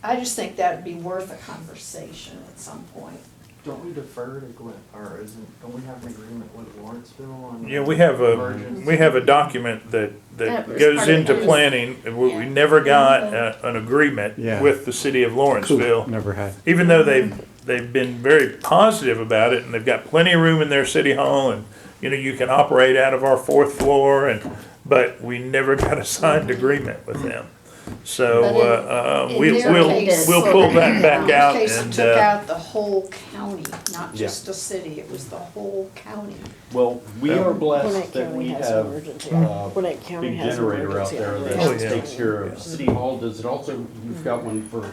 S2: I just think that'd be worth a conversation at some point.
S3: Don't we defer to Glen, or don't we have an agreement with Lawrenceville on?
S7: Yeah, we
S3: emergency?
S7: have a document that
S1: That was
S7: goes
S1: part of
S7: into
S1: it.
S7: planning. We
S1: Yeah.
S7: never got an agreement
S5: Yeah.
S7: with the city of Lawrenceville.
S5: Never had.
S7: Even though they've been very positive about it, and they've got plenty of room in their city hall, and, you know, you can operate out of our 4th floor, but we never got a signed agreement with them. So,
S2: But in their
S7: we'll
S2: case-
S7: pull that back
S2: In
S7: out
S2: their case, it
S7: and,
S2: took out the whole county, not
S4: Yeah.
S2: just the city, it was the whole county.
S4: Well, we are blessed
S10: Gwinnett
S4: that
S10: County
S4: we
S10: has
S4: have
S10: emergency.
S4: a
S10: Gwinnett County
S4: big
S10: has
S4: generator out
S10: emergency
S4: there
S10: operations.
S4: that
S7: Oh, yeah.
S4: takes care of City Hall. Does it also, you've got one for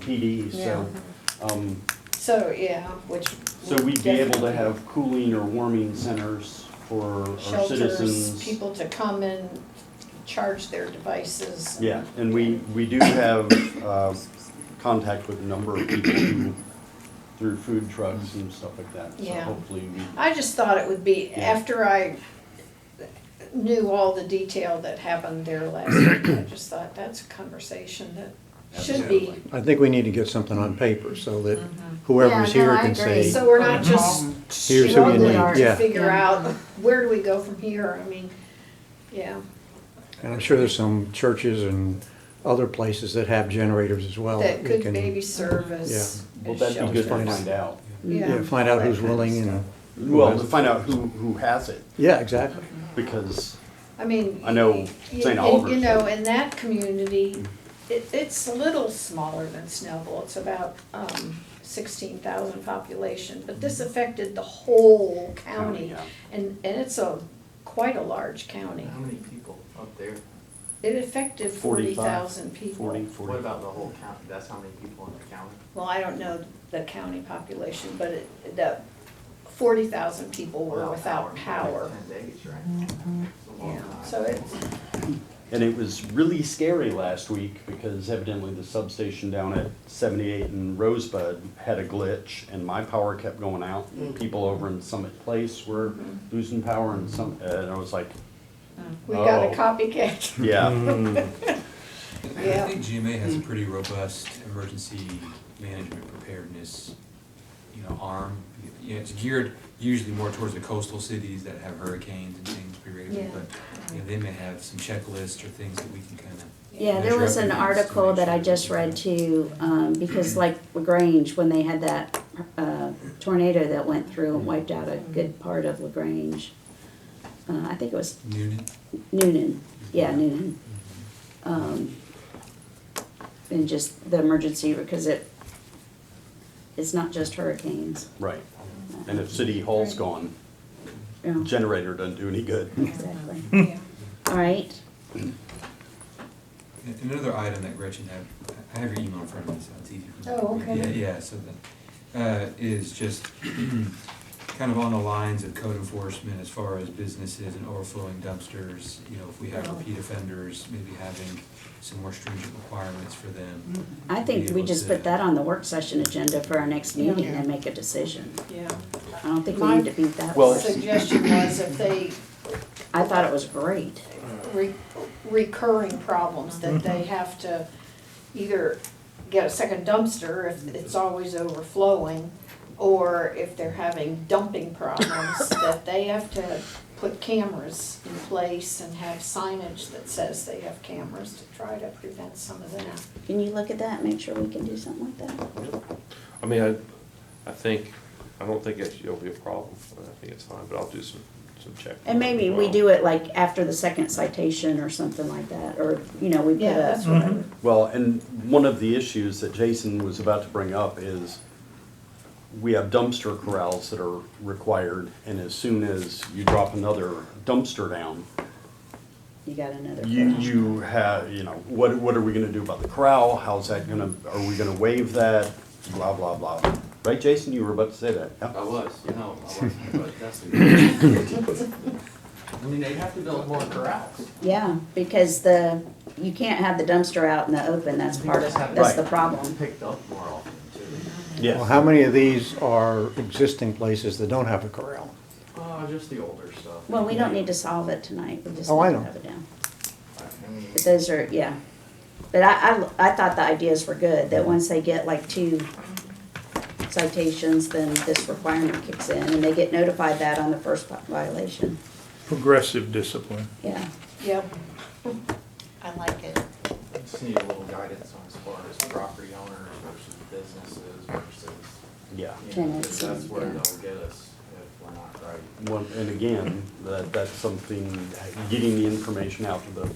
S4: PD, so,
S2: So, yeah, which.
S4: so
S2: would
S4: we'd be able to
S2: definitely-
S4: have cooling or warming centers for our
S2: Shelters,
S4: citizens.
S2: people to come and charge their devices.
S4: Yeah, and we do have, contact with a number of people who, through food trucks and stuff like that. So
S2: Yeah.
S4: hopefully we,
S2: I just thought it would be,
S4: Yeah.
S2: after I knew all the detail that happened there last week, I just thought that's a conversation that should be.
S5: I think we need to get something on paper so that
S2: Mm-hmm.
S5: whoever's
S1: Yeah, no,
S5: here
S1: I
S5: can
S1: agree.
S5: say,
S2: So we're not just
S5: Here's who you
S2: struggling
S5: need,
S2: to
S5: yeah.
S2: figure
S1: Yeah.
S2: out, where do we go from here? I mean, yeah.
S5: and I'm sure there's some churches and other places that have generators as well.
S2: That
S5: we
S2: could
S5: can-
S2: maybe serve as.
S4: well,
S2: as
S4: that'd be good to
S2: shelters.
S4: find out.
S5: Yeah, find out who's willing and,
S4: Well, to find out who has it,
S5: yeah, exactly.
S4: because
S2: I mean.
S4: I know
S2: y-
S4: St.
S2: and,
S4: Oliver's.
S2: You know, in that community, it's a little smaller than Snellville, it's about, 16,000 population, but this affected the whole county.
S4: Yeah.
S2: And it's quite a large county.
S3: How many people up there?
S2: It affected 40,000 people.
S4: 40,
S3: What
S4: 40.
S3: about the whole county? That's how many people in the county?
S2: Well, I don't know the county population, but the 40,000 people were without power.
S3: 10 days, right? It's a long
S2: Yeah,
S3: time.
S2: so it's,
S4: And it was really scary last week because evidently the substation down at 78 and Rosebud had a glitch and my power kept going out. People over in Summit Place were losing power and I was like,
S2: we got a
S4: Oh.
S2: copycat.
S4: yeah.
S9: I
S2: Yeah.
S9: think GMA has a pretty robust emergency management preparedness, arm. You know, it's geared usually more towards the coastal cities that have hurricanes and things pretty regularly,
S2: Yeah.
S9: but, they may have some checklists or things that we can kind of.
S1: Yeah, there was an article that I just read too, because like LaGrange, when they had that tornado that went through and wiped out a good part of LaGrange. I think it was
S9: Noonan.
S1: Noonan, yeah, Noonan. And just the emergency, because it's not just hurricanes.
S4: Right. And if City Hall's gone,
S1: Yeah,
S4: generator doesn't do any good.
S1: exactly.
S2: Yeah.
S1: All right,
S9: And another item that Gretchen had, I have your email in front of me, so it's easy for me.
S2: Oh, okay.
S9: Yeah, so that, is just kind of on the lines of code enforcement as far as businesses and overflowing dumpsters, if we have repeat offenders, maybe having some more stringent requirements for them.
S1: I think
S9: Be
S1: we
S9: able
S1: just
S9: to-
S1: put that on the work session agenda for our next meeting and make a decision.
S2: Yeah.
S1: I don't think we
S2: My
S1: need to beat that.
S4: Well-
S1: horse.
S2: Suggestion was if they
S1: I thought it was great.
S2: recurring problems, that they have to either get a second dumpster if it's always overflowing, or if they're having dumping problems, that they have to put cameras in place and have signage that says they have cameras to try to prevent some of that.
S1: Can you look at that and make sure we can do something like that?
S6: I mean, I don't think it'll be a problem. I think it's fine, but I'll do some checking.
S1: And maybe we do it like after the second citation or something like that, or, we put
S2: Yeah, that's
S1: a,
S2: what I would.
S4: Well, and one of the issues that Jason was about to bring up is we have dumpster corrals that are required, and as soon as you drop another dumpster down,
S1: you got another.
S4: you have, what are we gonna do about the corral? How's that are we gonna waive that? Blah, blah, blah. Right, Jason? You were about to say that. Yeah.
S3: I was, I wasn't, but that's the. I mean, they have to build more corrals.
S1: Yeah, because you can't have the dumpster out in the open, that's part of, that's the problem.
S3: Picked up more often too.
S4: Yes.
S5: Well, how many of these are existing places that don't have a corral?
S3: Just the older stuff.
S1: Well, we don't need to solve it tonight, we just
S5: Oh, I
S1: need to
S5: know.
S1: have it down.
S3: I mean,
S1: But those are, yeah. But I thought the ideas were good, that once they get like 2 citations, then this requirement kicks in, and they get notified that on the first violation.
S7: Progressive discipline.
S1: Yeah.
S2: Yep.
S8: I like it.
S3: just need a little guidance on as far as property owners versus businesses versus,
S4: Yeah.
S3: you know,
S1: Tenants,
S3: 'cause that's where
S1: yeah.
S3: they'll get us if we're not right.
S4: Well, and again, that's something, getting the information out to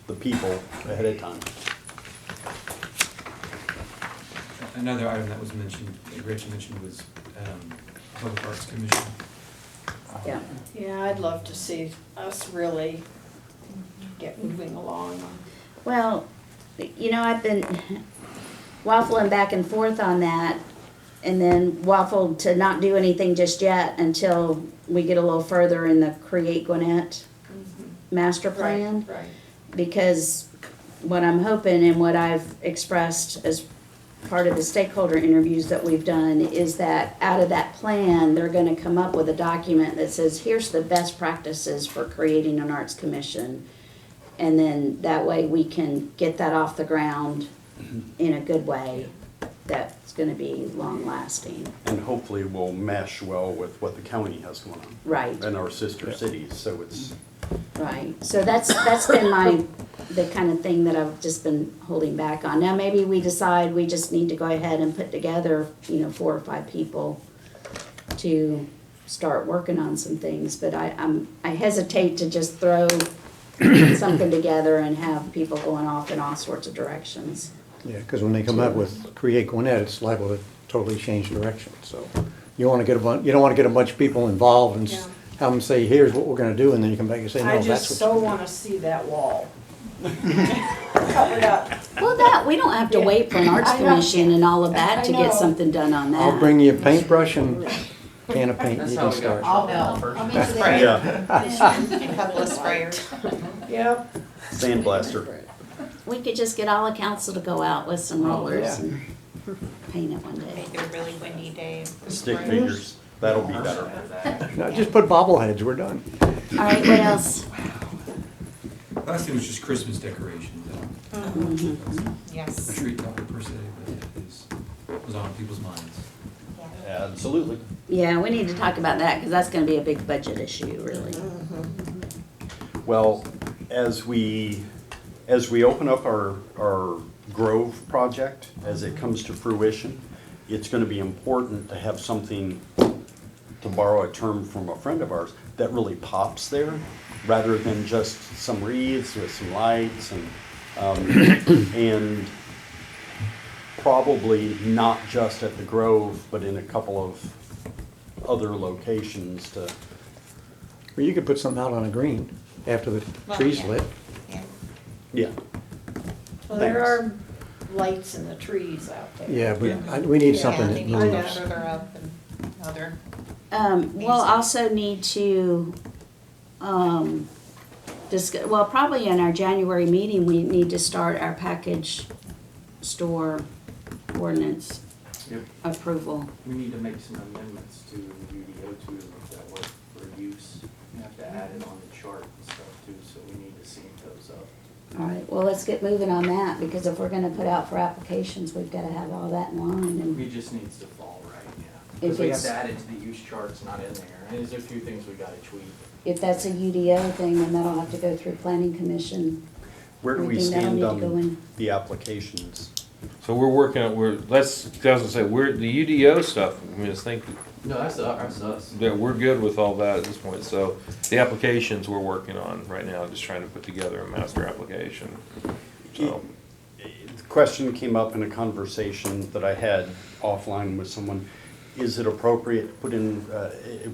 S4: the people ahead of time.
S9: Another item that was mentioned, Rachel mentioned, was Public Arts Commission.
S1: Yeah.
S2: Yeah, I'd love to see us really get moving along.
S1: Well, you know, I've been waffling back and forth on that, and then waffled to not do anything just yet until we get a little further in the Create Gwinnett master plan.
S2: Right.
S1: Because what I'm hoping and what I've expressed as part of the stakeholder interviews that we've done is that out of that plan, they're gonna come up with a document that says, here's the best practices for creating an arts commission. And then that way we can get that off the ground in a good way that's gonna be long lasting.
S4: And hopefully will mesh well with what the county has going on.
S1: Right.
S4: And our sister cities, so it's,
S1: Right, so that's been the kind of thing that I've just been holding back on. Now, maybe we decide we just need to go ahead and put together, 4 or 5 people to start working on some things, but I hesitate to just throw something together and have people going off in all sorts of directions.
S5: Yeah, because when they come up with Create Gwinnett, it's liable to totally change direction, so you want to get you don't want to get a bunch of people involved and
S2: Yeah.
S5: have them say, here's what we're gonna do, and then you come back and say, no,
S2: I
S5: that's
S2: just
S5: what
S2: so
S5: you
S2: wanna see that wall. Covered up.
S1: Well, we don't have to wait for an arts
S2: I know.
S1: commission and all of that to
S2: I
S1: get
S2: know.
S1: something done on that.
S5: I'll bring you a paintbrush and can of paint, and
S3: That's
S5: you
S3: how
S5: can
S3: we got
S5: start.
S8: I'll
S3: trouble.
S8: spray
S4: yeah,
S8: a couple of sprayers.
S2: Yep.
S4: sandblaster.
S1: We could just get all the council to go out with some rollers and paint it one day.
S8: Make it a really windy day.
S4: Stick figures, that'll be better.
S5: No, just put bobbleheads, we're done.
S1: All right, what else?
S9: Last thing was just Christmas decorations.
S8: Yes.
S9: A treat topic per se, but it was on people's minds.
S4: Absolutely.
S1: Yeah, we need to talk about that, because that's gonna be a big budget issue, really.
S4: Well, as we open up our Grove project, as it comes to fruition, it's gonna be important to have something, to borrow a term from a friend of ours, that really pops there, rather than just some wreaths with some lights and probably not just at the Grove, but in a couple of other locations to,
S5: Or you could put something out on a green after the
S8: Well,
S5: tree's
S8: yeah.
S5: lit.
S8: Yeah.
S4: yeah.
S2: Well, there
S4: Thanks.
S2: are lights in the trees out there.
S5: Yeah, but we need
S8: Yeah,
S5: something
S8: they
S5: that
S8: need to go
S5: moves.
S8: further up and other.
S1: We'll also need to, probably in our January meeting, we need to start our package store ordinance
S3: Yep.
S1: approval.
S3: We need to make some amendments to the UDO too, that work for use. We have to add it on the chart and stuff too, so we need to sync those up.
S1: All right, well, let's get moving on that, because if we're gonna put out for applications, we've gotta have all that in line, and
S3: It just needs to fall right, yeah.
S1: If
S3: Because we have
S1: it's-
S3: to add it to the use charts, not in there. And there's a few things we gotta tweak.
S1: if that's a UDO thing, then that'll have to go through planning commission.
S4: Where do we
S1: Everything that'll
S4: stand
S1: need to go in.
S4: on the applications?
S6: So we're working on, I was gonna say, the UDO stuff, I mean,
S3: No, that's us.
S6: yeah, we're good with all that at this point. So the applications we're working on right now, just trying to put together a master application. So,
S4: The question came up in a conversation that I had offline with someone. Is it appropriate to put in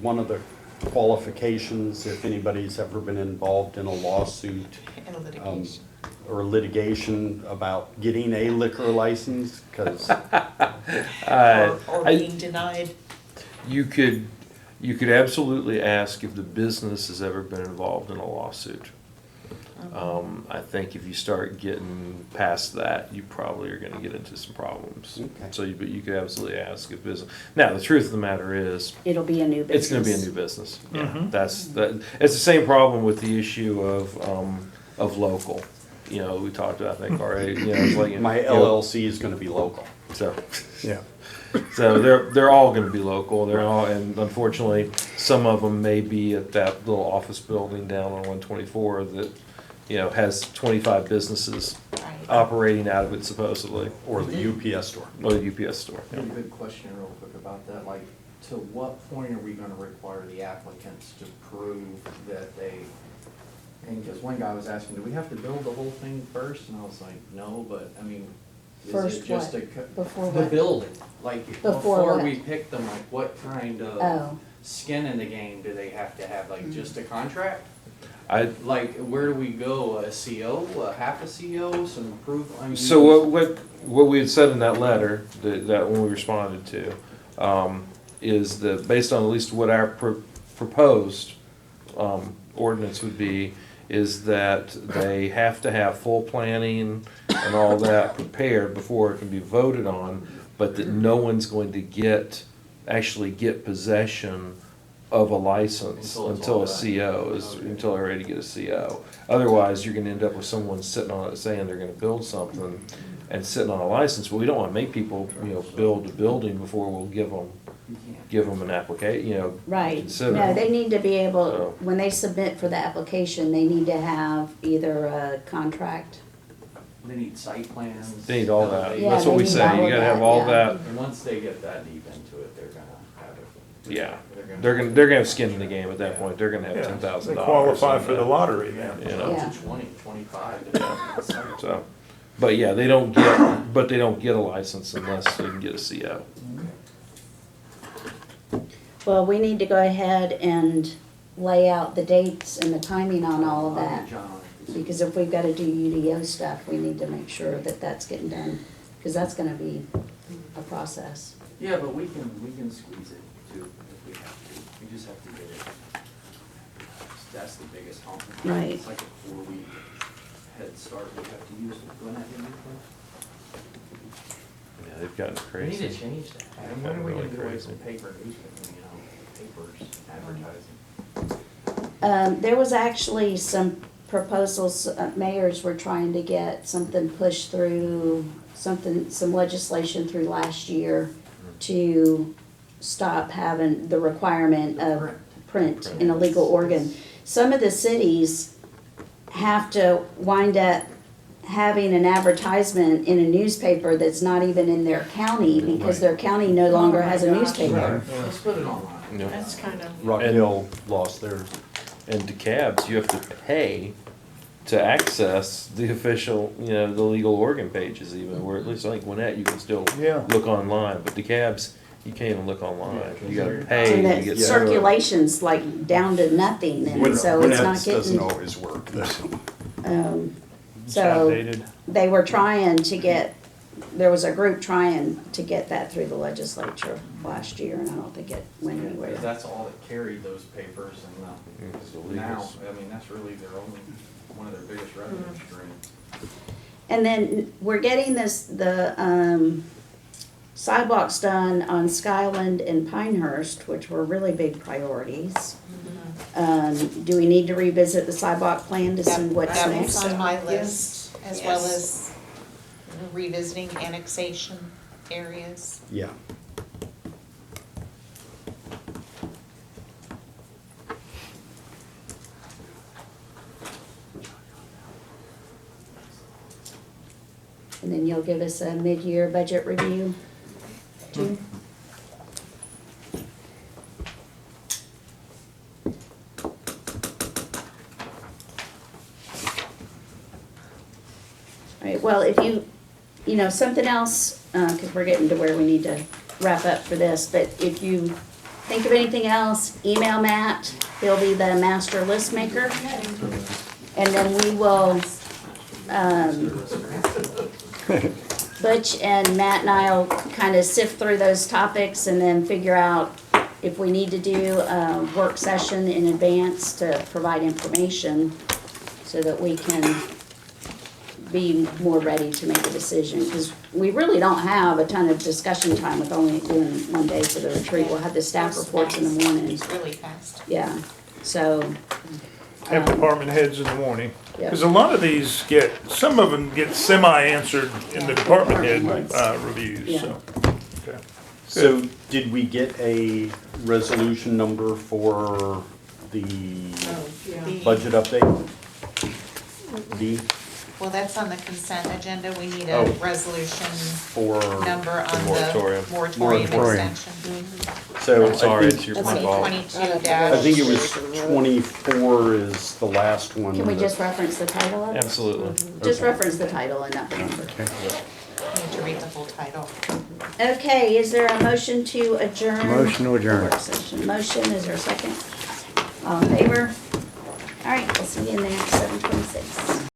S4: one of the qualifications, if anybody's ever been involved in a lawsuit
S8: And litigation.
S4: or litigation about getting a liquor license? Because
S8: Or being denied.
S6: you could absolutely ask if the business has ever been involved in a lawsuit. I think if you start getting past that, you probably are gonna get into some problems.
S4: Okay.
S6: So but you could absolutely ask if business, now, the truth of the matter is,
S1: It'll be a new business.
S6: it's gonna be a new business. Yeah,
S7: Mhm.
S6: it's the same problem with the issue of local. You know, we talked about, I think, already, you know, it's like.
S4: My
S6: you know,
S4: LLC is gonna be local.
S6: So,
S5: Yeah.
S6: so they're all gonna be local, they're all, and unfortunately, some of them may be at that little office building down on 124 that, you know, has 25 businesses
S8: Right.
S6: operating out of it supposedly,
S4: Or the UPS store.
S6: or the UPS store.
S3: I have a good question real quick about that, like, to what point are we gonna require the applicants to prove that they, and because one guy was asking, do we have to build the whole thing first? And I was like, no, but, I mean, is
S1: First
S3: it just
S1: what?
S3: a?
S1: Before
S3: The
S1: what?
S3: building, like,
S1: Before
S3: before
S1: what?
S3: we pick them, like, what kind
S1: Oh.
S3: of skin in the game do they have to have, like, just a contract?
S6: I,
S3: Like, where do we go, a CO, a half a CO, some proof? I mean,
S6: so what we had said in that letter, that when we responded to, is that based on at least what our proposed, ordinance would be, is that they have to have full planning and all that prepared before it can be voted on, but that no one's going to actually get possession of a license
S3: Until it's
S6: until
S3: all
S6: a
S3: done.
S6: CO is,
S3: Okay.
S6: until they're ready to get a CO. Otherwise, you're gonna end up with someone sitting on it saying they're gonna build something and sitting on a license. Well, we don't wanna make people, you know, build a building before we'll give them an application, you know.
S1: Right,
S6: consider
S1: no,
S6: them.
S1: they need to be able,
S6: So-
S1: when they submit for the application, they need to have either a contract.
S3: They need site plans.
S6: They need all that.
S1: Yeah,
S6: That's what
S1: they
S6: we
S1: need
S6: say.
S1: all
S6: You
S1: of
S6: gotta have
S1: that,
S6: all
S1: yeah.
S6: that.
S3: And once they get that deep into it, they're gonna have it.
S6: Yeah. They're gonna have skin in the game at that point. They're gonna have
S7: Yeah,
S6: $10,000.
S7: they qualify for the lottery then.
S6: You know,
S1: Yeah.
S3: Up to 20, 25. depending on the site.
S6: so, but yeah, they don't get a license unless they can get a CO.
S1: Well, we need to go ahead and lay out the dates and the timing on all of that.
S3: John,
S1: Because if we've gotta do UDO stuff, we need to make sure that that's getting done, because that's gonna be a process.
S3: yeah, but we can squeeze it too, if we have to. We just have to get it. That's the biggest hump.
S1: Right.
S3: It's like a 4-week head start we have to use. When that in
S6: Yeah, they've gotten
S3: We need to
S6: crazy.
S3: change that. And when are we gonna get away from paper newspaper, papers, advertising?
S1: There was actually some proposals, mayors were trying to get something pushed through, some legislation through last year to stop having the requirement of print in a legal organ. Some of the cities have to wind up having an advertisement in a newspaper that's not even in their county because their county no longer has a newspaper.
S3: Let's put it online.
S6: Yeah.
S8: That's kind of,
S4: Rock Hill lost theirs.
S6: And DeKalb's, you have to pay to access the official, you know, the legal organ pages even, where at least I think Gwinnett, you can still
S7: Yeah.
S6: look online, but DeKalb's, you can't even look online. You gotta
S1: And
S6: pay to
S1: the
S6: get.
S1: circulation's like down to nothing, and so it's not
S4: Gwinnett doesn't
S1: getting,
S4: always work.
S7: It's
S1: so
S7: outdated.
S1: they were trying to get, there was a group trying to get that through the legislature last year, and I don't think it went anywhere.
S3: Because that's all that carried those papers
S6: It's the
S3: and now,
S6: legals.
S3: I mean, that's really their only, one of their biggest revenue streams.
S1: And then we're getting the sidewalks done on Skyland and Pinehurst, which were really big priorities. Do we need to revisit the sidewalk plan to see what's
S8: that
S1: next?
S8: was on my list, as well
S1: Yes.
S8: as revisiting annexation areas.
S4: Yeah.
S1: And then you'll give us a mid-year budget review too? All right, well, if you know, something else, because we're getting to where we need to wrap up for this, but if you think of anything else, email Matt, he'll be the master list maker. And then we will, Butch and Matt and I'll kind of sift through those topics and then figure out if we need to do a work session in advance to provide information so that we can be more ready to make a decision, because we really don't have a ton of discussion time with only doing one day for the retreat. We'll have the staff reports in the morning.
S8: It's really fast.
S1: Yeah, so,
S7: Have department heads in the morning.
S1: yeah.
S7: Because a lot of these get, some of them get semi-answered in the department head,
S1: Department
S7: reviews,
S1: Yeah.
S7: so. Okay.
S4: So did we get a resolution number for the
S8: The-
S4: budget update? D
S8: Well, that's on the consent agenda. We need
S4: Oh.
S8: a resolution
S4: for,
S8: number on the
S6: moratorium.
S8: moratorium
S5: Moratorium.
S8: extension.
S4: so
S6: I'm sorry,
S4: I
S6: it's
S4: think,
S6: your
S1: That's
S6: fault.
S8: 2022
S4: I think it
S8: dash.
S4: was 24 is the last one.
S1: Can we
S4: that-
S1: just reference the title of it?
S6: Absolutely.
S1: Just reference the title and not the number.
S8: Need to read the full title.
S1: Okay, is there a motion to adjourn?
S5: Motion to adjourn.
S1: Work session. Motion, is there a second? All in favor? All right, we'll see you in there at 7:26.